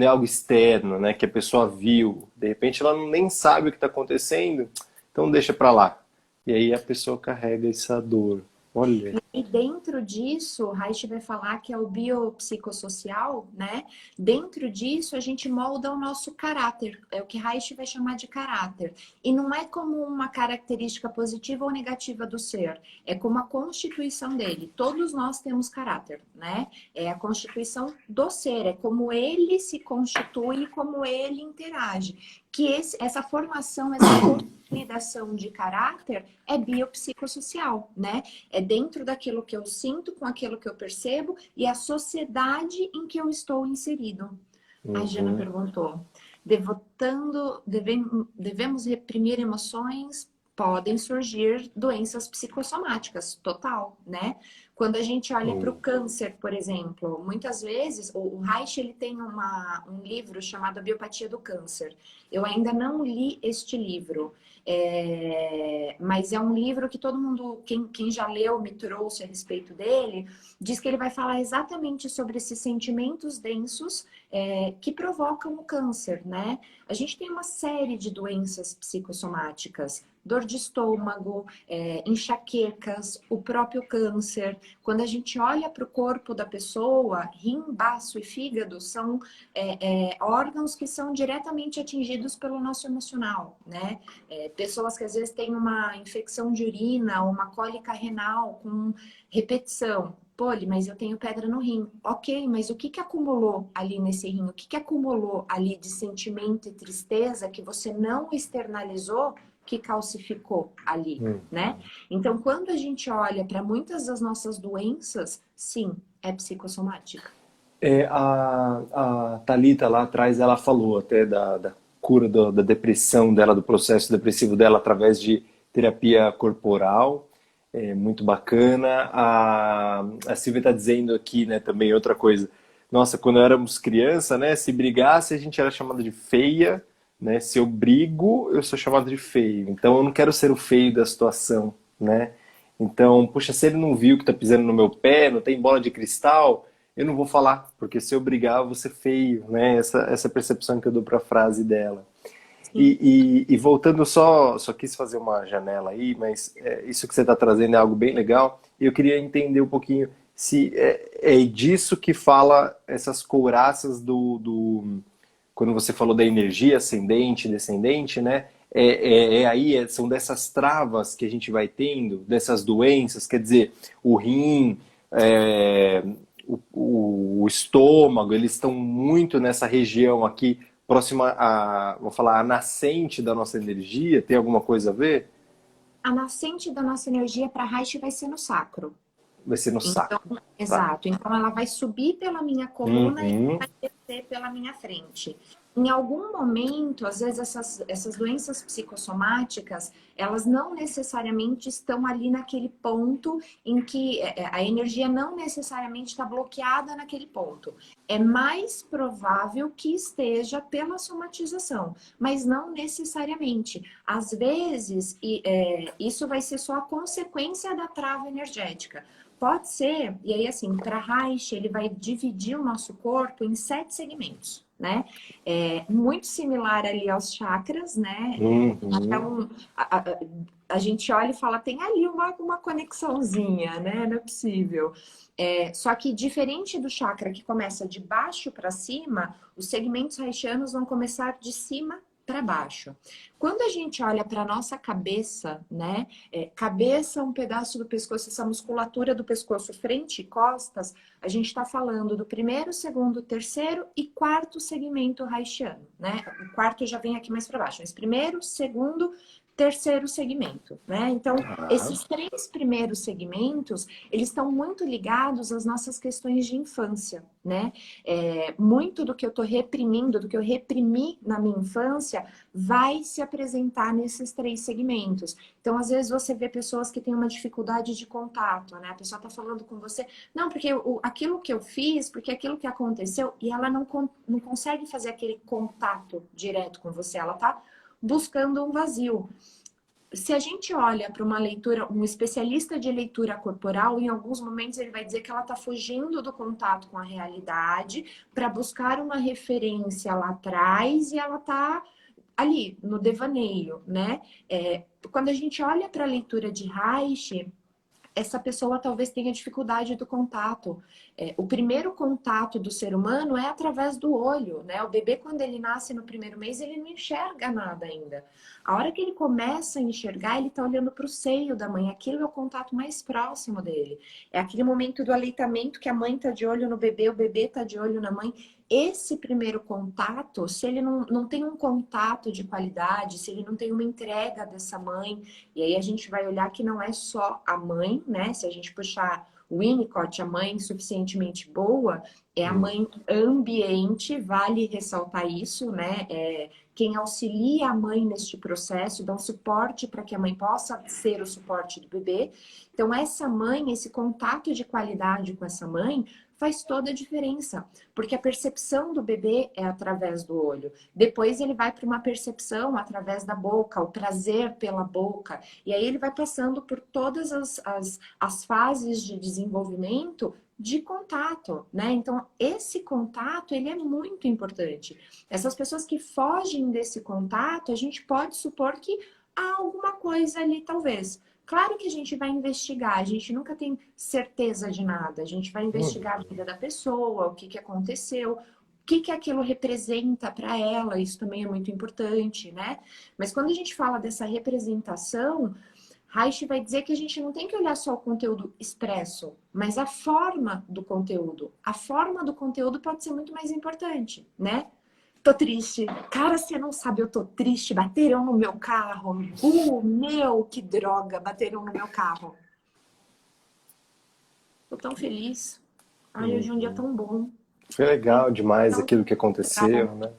S1: algo externo, né? Que a pessoa viu. De repente ela nem sabe o que está acontecendo, então deixa para lá. E aí a pessoa carrega essa dor. Olha.
S2: E dentro disso, o Reich vai falar que é o biopsicossocial, né? Dentro disso, a gente molda o nosso caráter. É o que Reich vai chamar de caráter. E não é como uma característica positiva ou negativa do ser. É como a constituição dele. Todos nós temos caráter, né? É a constituição do ser. É como ele se constitui e como ele interage. Que essa formação, essa consolidação de caráter é biopsicossocial, né? É dentro daquilo que eu sinto, com aquilo que eu percebo e a sociedade em que eu estou inserido. A Jana perguntou, devemos reprimir emoções, podem surgir doenças psicossomáticas, total, né? Quando a gente olha para o câncer, por exemplo, muitas vezes, o Reich ele tem um livro chamado A Biopatia do Câncer. Eu ainda não li este livro, mas é um livro que todo mundo, quem já leu, me trouxe a respeito dele, diz que ele vai falar exatamente sobre esses sentimentos densos que provocam o câncer, né? A gente tem uma série de doenças psicossomáticas, dor de estômago, enxaquecas, o próprio câncer. Quando a gente olha para o corpo da pessoa, rim, baço e fígado são órgãos que são diretamente atingidos pelo nosso emocional, né? Pessoas que às vezes têm uma infecção de urina ou uma cólica renal com repetição. Pô, mas eu tenho pedra no rim. Ok, mas o que acumulou ali nesse rim? O que acumulou ali de sentimento e tristeza que você não externalizou, que calcificou ali, né? Então, quando a gente olha para muitas das nossas doenças, sim, é psicossomática.
S3: A Thalita lá atrás, ela falou até da cura da depressão dela, do processo depressivo dela através de terapia corporal. Muito bacana. A Silvia está dizendo aqui, né, também outra coisa. Nossa, quando éramos criança, né, se brigasse a gente era chamada de feia, né? Se eu brigo, eu sou chamado de feio. Então eu não quero ser o feio da situação, né? Então, puxa, se ele não viu que tá pisando no meu pé, não tem bola de cristal, eu não vou falar, porque se eu brigar, eu vou ser feio, né? Essa percepção que eu dou para a frase dela. E voltando só quis fazer uma janela aí, mas isso que você está trazendo é algo bem legal. E eu queria entender um pouquinho se é disso que fala essas couraças quando você falou da energia ascendente e descendente, né? São dessas travas que a gente vai tendo, dessas doenças, quer dizer, o rim, o estômago, eles estão muito nessa região aqui, próxima vou falar, a nascente da nossa energia, tem alguma coisa a ver?
S2: A nascente da nossa energia para Reich vai ser no sacro.
S3: Vai ser no sacro.
S2: Então, exato. Então, ela vai subir pela minha coluna e vai descer pela minha frente. Em algum momento, às vezes, essas doenças psicossomáticas, elas não necessariamente estão ali naquele ponto em que a energia não necessariamente está bloqueada naquele ponto. É mais provável que esteja pela somatização, mas não necessariamente. Às vezes, isso vai ser só a consequência da trava energética. Pode ser, e aí assim, para Reich, ele vai dividir o nosso corpo em 7 segmentos, né? Muito similar ali aos chakras, né? Então, a gente olha e fala, tem ali uma conexãozinha, né? Não é possível. Só que diferente do chakra que começa de baixo para cima, os segmentos reichianos vão começar de cima para baixo. Quando a gente olha para nossa cabeça, né? Cabeça, um pedaço do pescoço, essa musculatura do pescoço, frente e costas, a gente está falando do primeiro, segundo, terceiro e quarto segmento reichiano, né? O quarto já vem aqui mais para baixo, mas primeiro, segundo, terceiro segmento, né? Então, esses 3 primeiros segmentos, eles estão muito ligados às nossas questões de infância, né? Muito do que eu estou reprimindo, do que eu reprimi na minha infância, vai se apresentar nesses 3 segmentos. Então, às vezes, você vê pessoas que têm uma dificuldade de contato, né? A pessoa está falando com você, não, porque aquilo que eu fiz, porque aquilo que aconteceu, e ela não consegue fazer aquele contato direto com você, ela está buscando um vazio. Se a gente olha para uma leitura, um especialista de leitura corporal, em alguns momentos ele vai dizer que ela está fugindo do contato com a realidade para buscar uma referência lá atrás e ela está ali no devaneio, né? Quando a gente olha para a leitura de Reich, essa pessoa talvez tenha dificuldade do contato. O primeiro contato do ser humano é através do olho, né? O bebê, quando ele nasce no primeiro mês, ele não enxerga nada ainda. A hora que ele começa a enxergar, ele está olhando para o seio da mãe. Aquilo é o contato mais próximo dele. É aquele momento do aleitamento que a mãe está de olho no bebê, o bebê está de olho na mãe. Esse primeiro contato, se ele não tem um contato de qualidade, se ele não tem uma entrega dessa mãe, e aí a gente vai olhar que não é só a mãe, né? Se a gente puxar o Winnicott, a mãe suficientemente boa, É a mãe ambiente, vale ressaltar isso, né? Quem auxilia a mãe neste processo, dá um suporte para que a mãe possa ser o suporte do bebê. Então, essa mãe, esse contato de qualidade com essa mãe, faz toda a diferença, porque a percepção do bebê é através do olho. Depois ele vai para uma percepção através da boca, o prazer pela boca. E aí ele vai passando por todas as fases de desenvolvimento de contato, né? Então, esse contato, ele é muito importante. Essas pessoas que fogem desse contato, a gente pode supor que há alguma coisa ali, talvez. Claro que a gente vai investigar, a gente nunca tem certeza de nada. A gente vai investigar a vida da pessoa, o que que aconteceu, o que que aquilo representa para ela, isso também é muito importante, né? Mas quando a gente fala dessa representação, Reich vai dizer que a gente não tem que olhar só o conteúdo expresso, mas a forma do conteúdo. A forma do conteúdo pode ser muito mais importante, né? Tô triste. Cara, você não sabe, eu tô triste. Bateram no meu carro. Meu, que droga. Bateram no meu carro. Tô tão feliz. Ai, hoje é um dia tão bom.
S3: Foi legal demais
S2: Então,
S3: aquilo que aconteceu, né?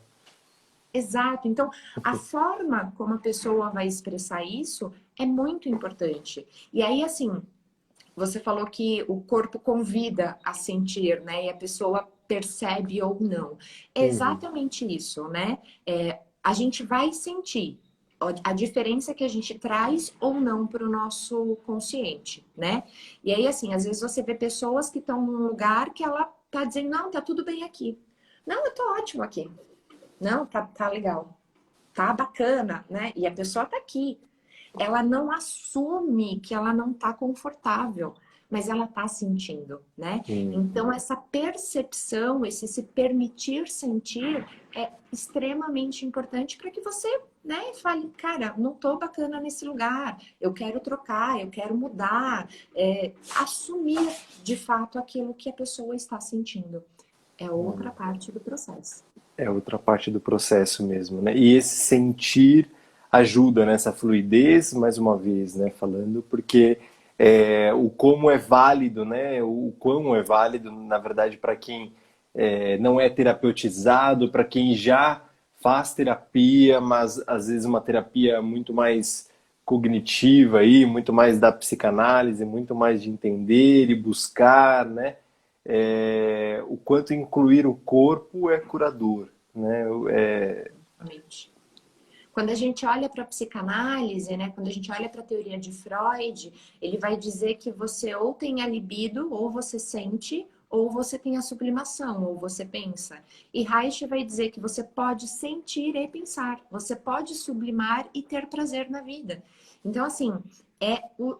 S2: exato. Então, a forma como a pessoa vai expressar isso é muito importante. E aí, assim, você falou que o corpo convida a sentir, né? E a pessoa percebe ou não. É exatamente isso, né? A gente vai sentir. A diferença é que a gente traz ou não para o nosso consciente, né? E aí, assim, às vezes você vê pessoas que estão num lugar que ela tá dizendo, não, tá tudo bem aqui. Não, eu tô ótimo aqui. Não, tá legal. Tá bacana, né? E a pessoa tá aqui. Ela não assume que ela não tá confortável, mas ela tá sentindo, né? Então, essa percepção, esse se permitir sentir é extremamente importante para que você, né, fale, cara, não tô bacana nesse lugar, eu quero trocar, eu quero mudar, assumir de fato aquilo que a pessoa está sentindo. É outra parte do processo.
S3: É outra parte do processo mesmo, né? E esse sentir ajuda nessa fluidez, mais uma vez, né? Falando, porque o como é válido, né? O quão é válido, na verdade, para quem não é terapeutizado, para quem já faz terapia, mas às vezes uma terapia muito mais cognitiva aí, muito mais da psicanálise, muito mais de entender e buscar, né? O quanto incluir o corpo é curador, né?
S2: Exatamente. Quando a gente olha para a psicanálise, né, quando a gente olha para a teoria de Freud, ele vai dizer que você ou tem a libido, ou você sente, ou você tem a sublimação, ou você pensa. E Reich vai dizer que você pode sentir e pensar, você pode sublimar e ter prazer na vida. Então, assim,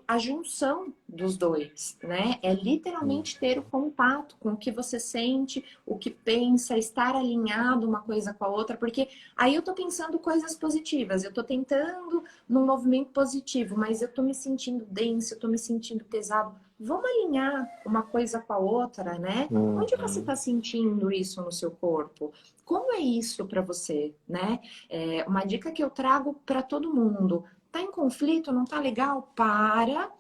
S2: a junção dos dois, né? É literalmente ter o contato com o que você sente, o que pensa, estar alinhado uma coisa com a outra, porque aí eu tô pensando coisas positivas, eu tô tentando num movimento positivo, mas eu tô me sentindo denso, eu tô me sentindo pesado. Vamos alinhar uma coisa com a outra, né? Onde você está sentindo isso no seu corpo? Como é isso para você, né? Uma dica que eu trago para todo mundo. Tá em conflito, não tá legal? Para.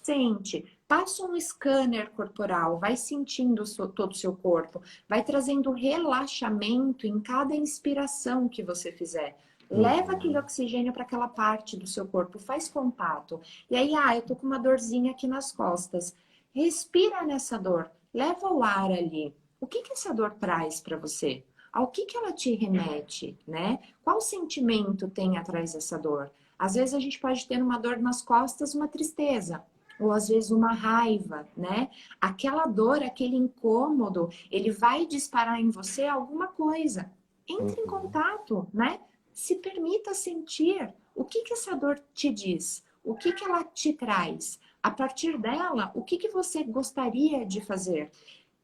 S2: Sente. Passa um scanner corporal, vai sentindo todo o seu corpo, vai trazendo relaxamento em cada inspiração que você fizer. Leva aquele oxigênio para aquela parte do seu corpo, faz contato. E aí, eu tô com uma dorzinha aqui nas costas. Respira nessa dor, leva o ar ali. O que essa dor traz para você? Ao que ela te remete, né? Qual sentimento tem atrás dessa dor? Às vezes a gente pode ter uma dor nas costas, uma tristeza, ou às vezes uma raiva, né? Aquela dor, aquele incômodo, ele vai disparar em você alguma coisa. Entre em contato, né? Se permita sentir o que essa dor te diz, o que ela te traz. A partir dela, o que você gostaria de fazer?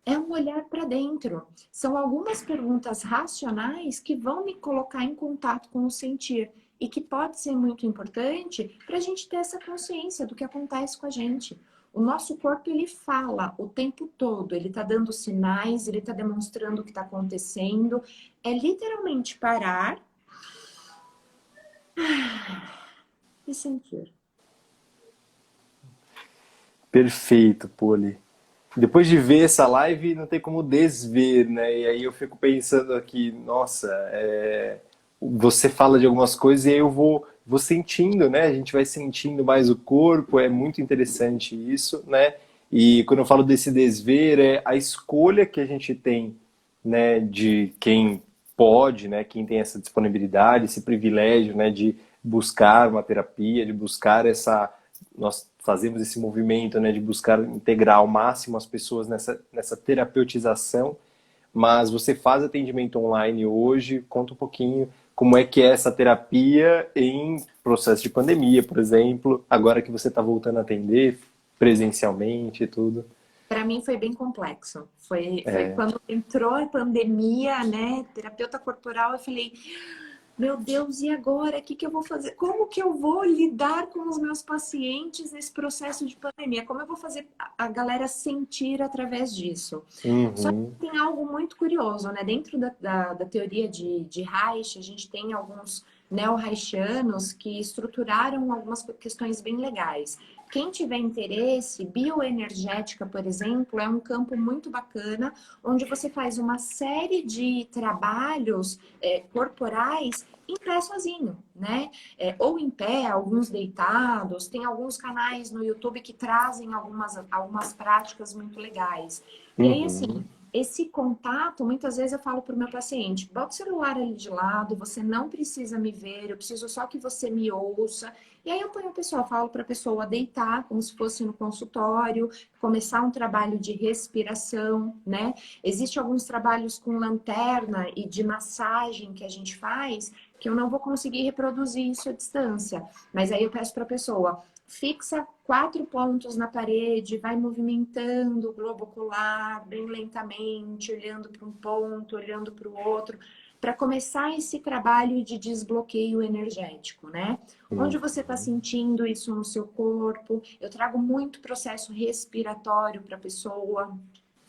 S2: É um olhar para dentro. São algumas perguntas racionais que vão me colocar em contato com o sentir e que pode ser muito importante para a gente ter essa consciência do que acontece com a gente. O nosso corpo, ele fala o tempo todo, ele está dando sinais, ele está demonstrando o que está acontecendo. É literalmente parar e sentir.
S3: Perfeito, Poli. depois de ver essa live, não tem como desver, né? E aí eu fico pensando aqui, nossa, você fala de algumas coisas e aí vou sentindo, né? A gente vai sentindo mais o corpo, é muito interessante isso, né? E quando eu falo desse desver, é a escolha que a gente tem, né, de quem pode, né, quem tem essa disponibilidade, esse privilégio, né, de buscar uma terapia, de buscar nós fazemos esse movimento, né, de buscar integrar ao máximo as pessoas nessa terapeutização, mas você faz atendimento online hoje, conta um pouquinho como é que é essa terapia em processo de pandemia, por exemplo, agora que você está voltando a atender presencialmente e tudo.
S2: Para mim foi bem complexo. Foi quando entrou a pandemia, né? Terapeuta corporal, eu falei, meu Deus, e agora? O que que eu vou fazer? Como que eu vou lidar com os meus pacientes nesse processo de pandemia? Como eu vou fazer a galera sentir através disso? Só que
S3: Uhum,
S2: tem algo muito curioso, né? Dentro da teoria de Reich, a gente tem alguns neo-reichianos que estruturaram algumas questões bem legais. Quem tiver interesse, bioenergética, por exemplo, é um campo muito bacana, onde você faz uma série de trabalhos corporais em pé sozinho, né? Ou em pé, alguns deitados. Tem alguns canais no YouTube que trazem algumas práticas muito legais. E aí,
S3: uhum,
S2: assim, esse contato, muitas vezes eu falo para o meu paciente, bota o celular ali de lado, você não precisa me ver, eu preciso só que você me ouça. E aí eu ponho a pessoa, falo para a pessoa deitar, como se fosse no consultório, começar um trabalho de respiração, né? Existem alguns trabalhos com lanterna e de massagem que a gente faz, que eu não vou conseguir reproduzir isso à distância. Mas aí eu peço para a pessoa, fixa 4 pontos na parede, vai movimentando o globo ocular bem lentamente, olhando para um ponto, olhando para o outro, para começar esse trabalho de desbloqueio energético, né? Onde você está
S3: uhum.
S2: sentindo isso no seu corpo? Eu trago muito processo respiratório para a pessoa,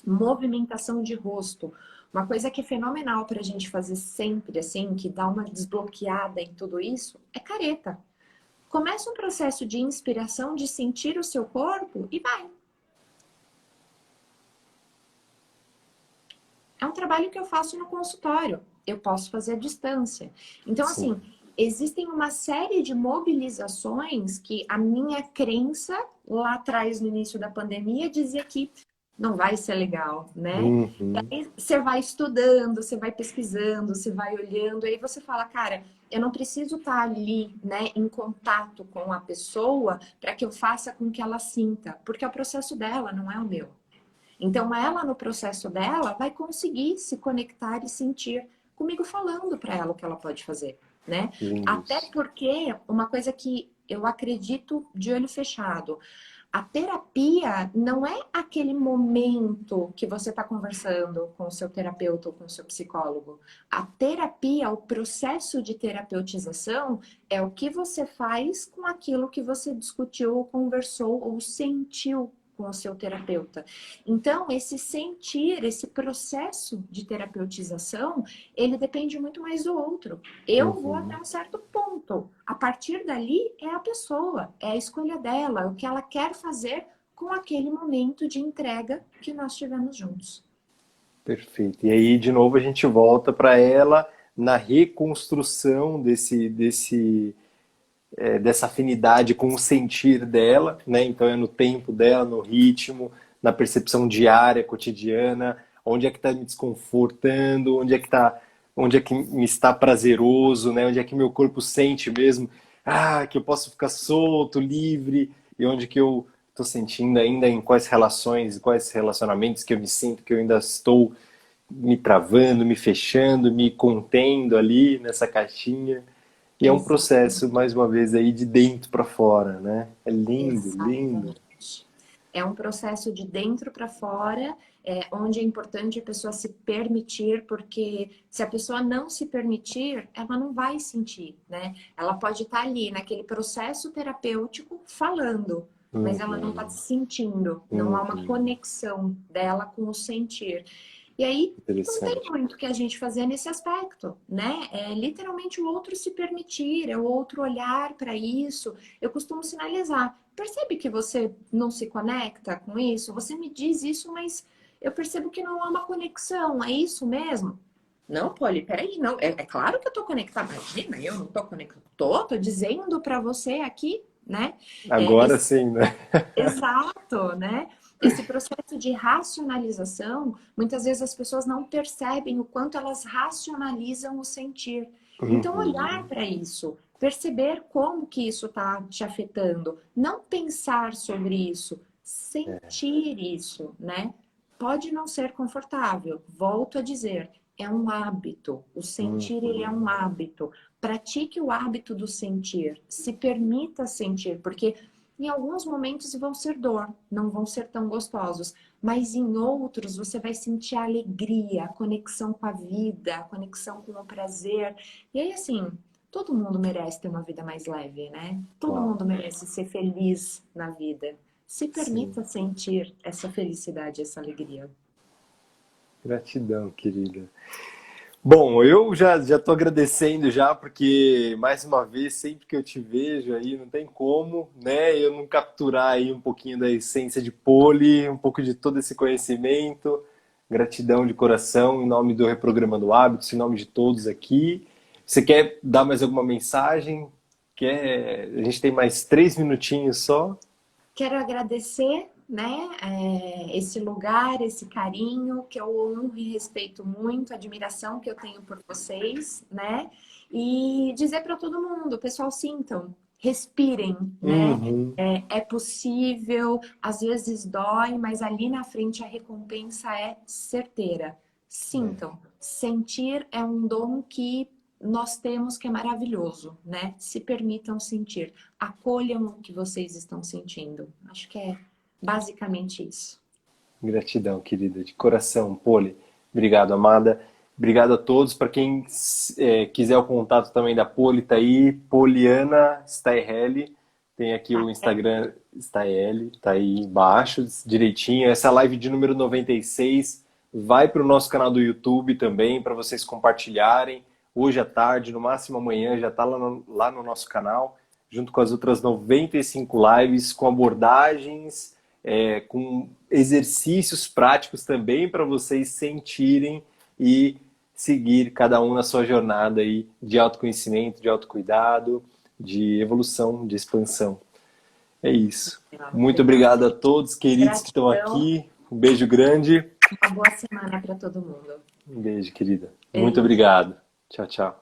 S2: movimentação de rosto. Uma coisa que é fenomenal para a gente fazer sempre, assim, que dá uma desbloqueada em tudo isso, é careta. Começa um processo de inspiração, de sentir o seu corpo e vai. É um trabalho que eu faço no consultório. Eu posso fazer à distância. Então,
S3: Sim.
S2: assim, existem uma série de mobilizações que a minha crença lá atrás, no início da pandemia, dizia que não vai ser legal, né?
S3: Uhum.
S2: E aí você vai estudando, você vai pesquisando, você vai olhando, aí você fala, cara, eu não preciso estar ali, né, em contato com a pessoa para que eu faça com que ela sinta, porque é o processo dela, não é o meu. Então, ela, no processo dela, vai conseguir se conectar e sentir comigo falando para ela o que ela pode fazer, né?
S3: Lindo
S2: Até
S3: isso.
S2: porque uma coisa que eu acredito de olho fechado, a terapia não é aquele momento que você está conversando com o seu terapeuta ou com o seu psicólogo. A terapia, o processo de terapeutização, é o que você faz com aquilo que você discutiu, ou conversou ou sentiu com o seu terapeuta. Então, esse sentir, esse processo de terapeutização, ele depende muito mais do outro. Eu vou até
S3: Uhum.
S2: um certo ponto. A partir dali é a pessoa, é a escolha dela, é o que ela quer fazer com aquele momento de entrega que nós tivemos juntos.
S3: Perfeito. E aí, de novo, a gente volta para ela na reconstrução dessa afinidade com o sentir dela, né? Então é no tempo dela, no ritmo, na percepção diária, cotidiana, onde é que está me desconfortando, onde é que me está prazeroso, né? Onde é que meu corpo sente mesmo, que eu posso ficar solto, livre, e onde que eu estou sentindo ainda em quais relações, quais relacionamentos que eu me sinto que eu ainda estou me travando, me fechando, me contendo ali nessa caixinha. E é um processo,
S2: Exatamente.
S3: mais uma vez, aí de dentro para fora, né? É lindo, lindo.
S2: Exatamente. É um processo de dentro para fora, onde é importante a pessoa se permitir, porque se a pessoa não se permitir, ela não vai sentir, né? Ela pode estar ali naquele processo terapêutico falando, mas ela não está
S3: Uhum,
S2: sentindo, não há uma
S3: uhum.
S2: conexão dela com o sentir. E aí, não
S3: Interessante.
S2: tem muito o que a gente fazer nesse aspecto, né? É literalmente o outro se permitir, é o outro olhar para isso. Eu costumo sinalizar. Percebe que você não se conecta com isso? Você me diz isso, mas eu percebo que não há uma conexão. É isso mesmo? Não, Polly, peraí, não. É claro que eu tô conectada. Imagina, eu não tô conectada. Tô dizendo para você aqui, né?
S3: Agora
S2: Esse
S3: sim, né?
S2: Exato, né? Esse processo de racionalização, muitas vezes as pessoas não percebem o quanto elas racionalizam o sentir. Então, olhar
S3: Uhum.
S2: para isso, perceber como que isso está te afetando, não pensar sobre isso, sentir isso, né? Pode não ser confortável, volto a dizer, é um hábito. O sentir, ele é
S3: Uhum.
S2: um hábito. Pratique o hábito do sentir, se permita sentir, porque em alguns momentos vão ser dor, não vão ser tão gostosos, mas em outros você vai sentir a alegria, a conexão com a vida, a conexão com o prazer. E aí, assim, todo mundo merece ter uma vida mais leve, né? Todo
S3: Uau,
S2: mundo merece ser feliz na vida. Se
S3: sim.
S2: permita sentir essa felicidade, essa alegria.
S3: Gratidão, querida. Bom, eu já estou agradecendo já, porque mais uma vez, sempre que eu te vejo aí, não tem como, né, eu não capturar aí um pouquinho da essência de Poli, um pouco de todo esse conhecimento. Gratidão de coração, em nome do Reprogramando Hábitos, em nome de todos aqui. Você quer dar mais alguma mensagem? A gente tem mais 3 minutinhos só.
S2: Quero agradecer, né, esse lugar, esse carinho que eu honro e respeito muito, a admiração que eu tenho por vocês, né? E dizer para todo mundo, pessoal, sintam, respirem, né?
S3: Uhum.
S2: É possível, às vezes dói, mas ali na frente a recompensa é certeira. Sintam. Sentir é um dom que nós temos que é maravilhoso, né? Se permitam sentir. Acolham o que vocês estão sentindo. Acho que é basicamente isso.
S3: Gratidão, querida, de coração, Poli. Obrigado, amada. Obrigado a todos. Para quem quiser o contato também da Poli, tá aí, Poliana Stairelli. Tem aqui
S2: Tá?
S3: o Instagram Stairelli, tá aí embaixo, direitinho. Essa live de número 96 vai para o nosso canal do YouTube também, para vocês compartilharem. Hoje à tarde, no máximo amanhã, já está lá no nosso canal, junto com as outras 95 lives, com abordagens, com exercícios práticos também para vocês sentirem e seguir cada um na sua jornada aí de autoconhecimento, de autocuidado, de evolução, de expansão. É isso. Muito obrigado a todos, queridos que estão
S2: Gratidão.
S3: aqui. Um beijo grande.
S2: Uma boa semana para todo mundo.
S3: Um beijo, querida. Muito
S2: Beijo.
S3: obrigado. Tchau, tchau.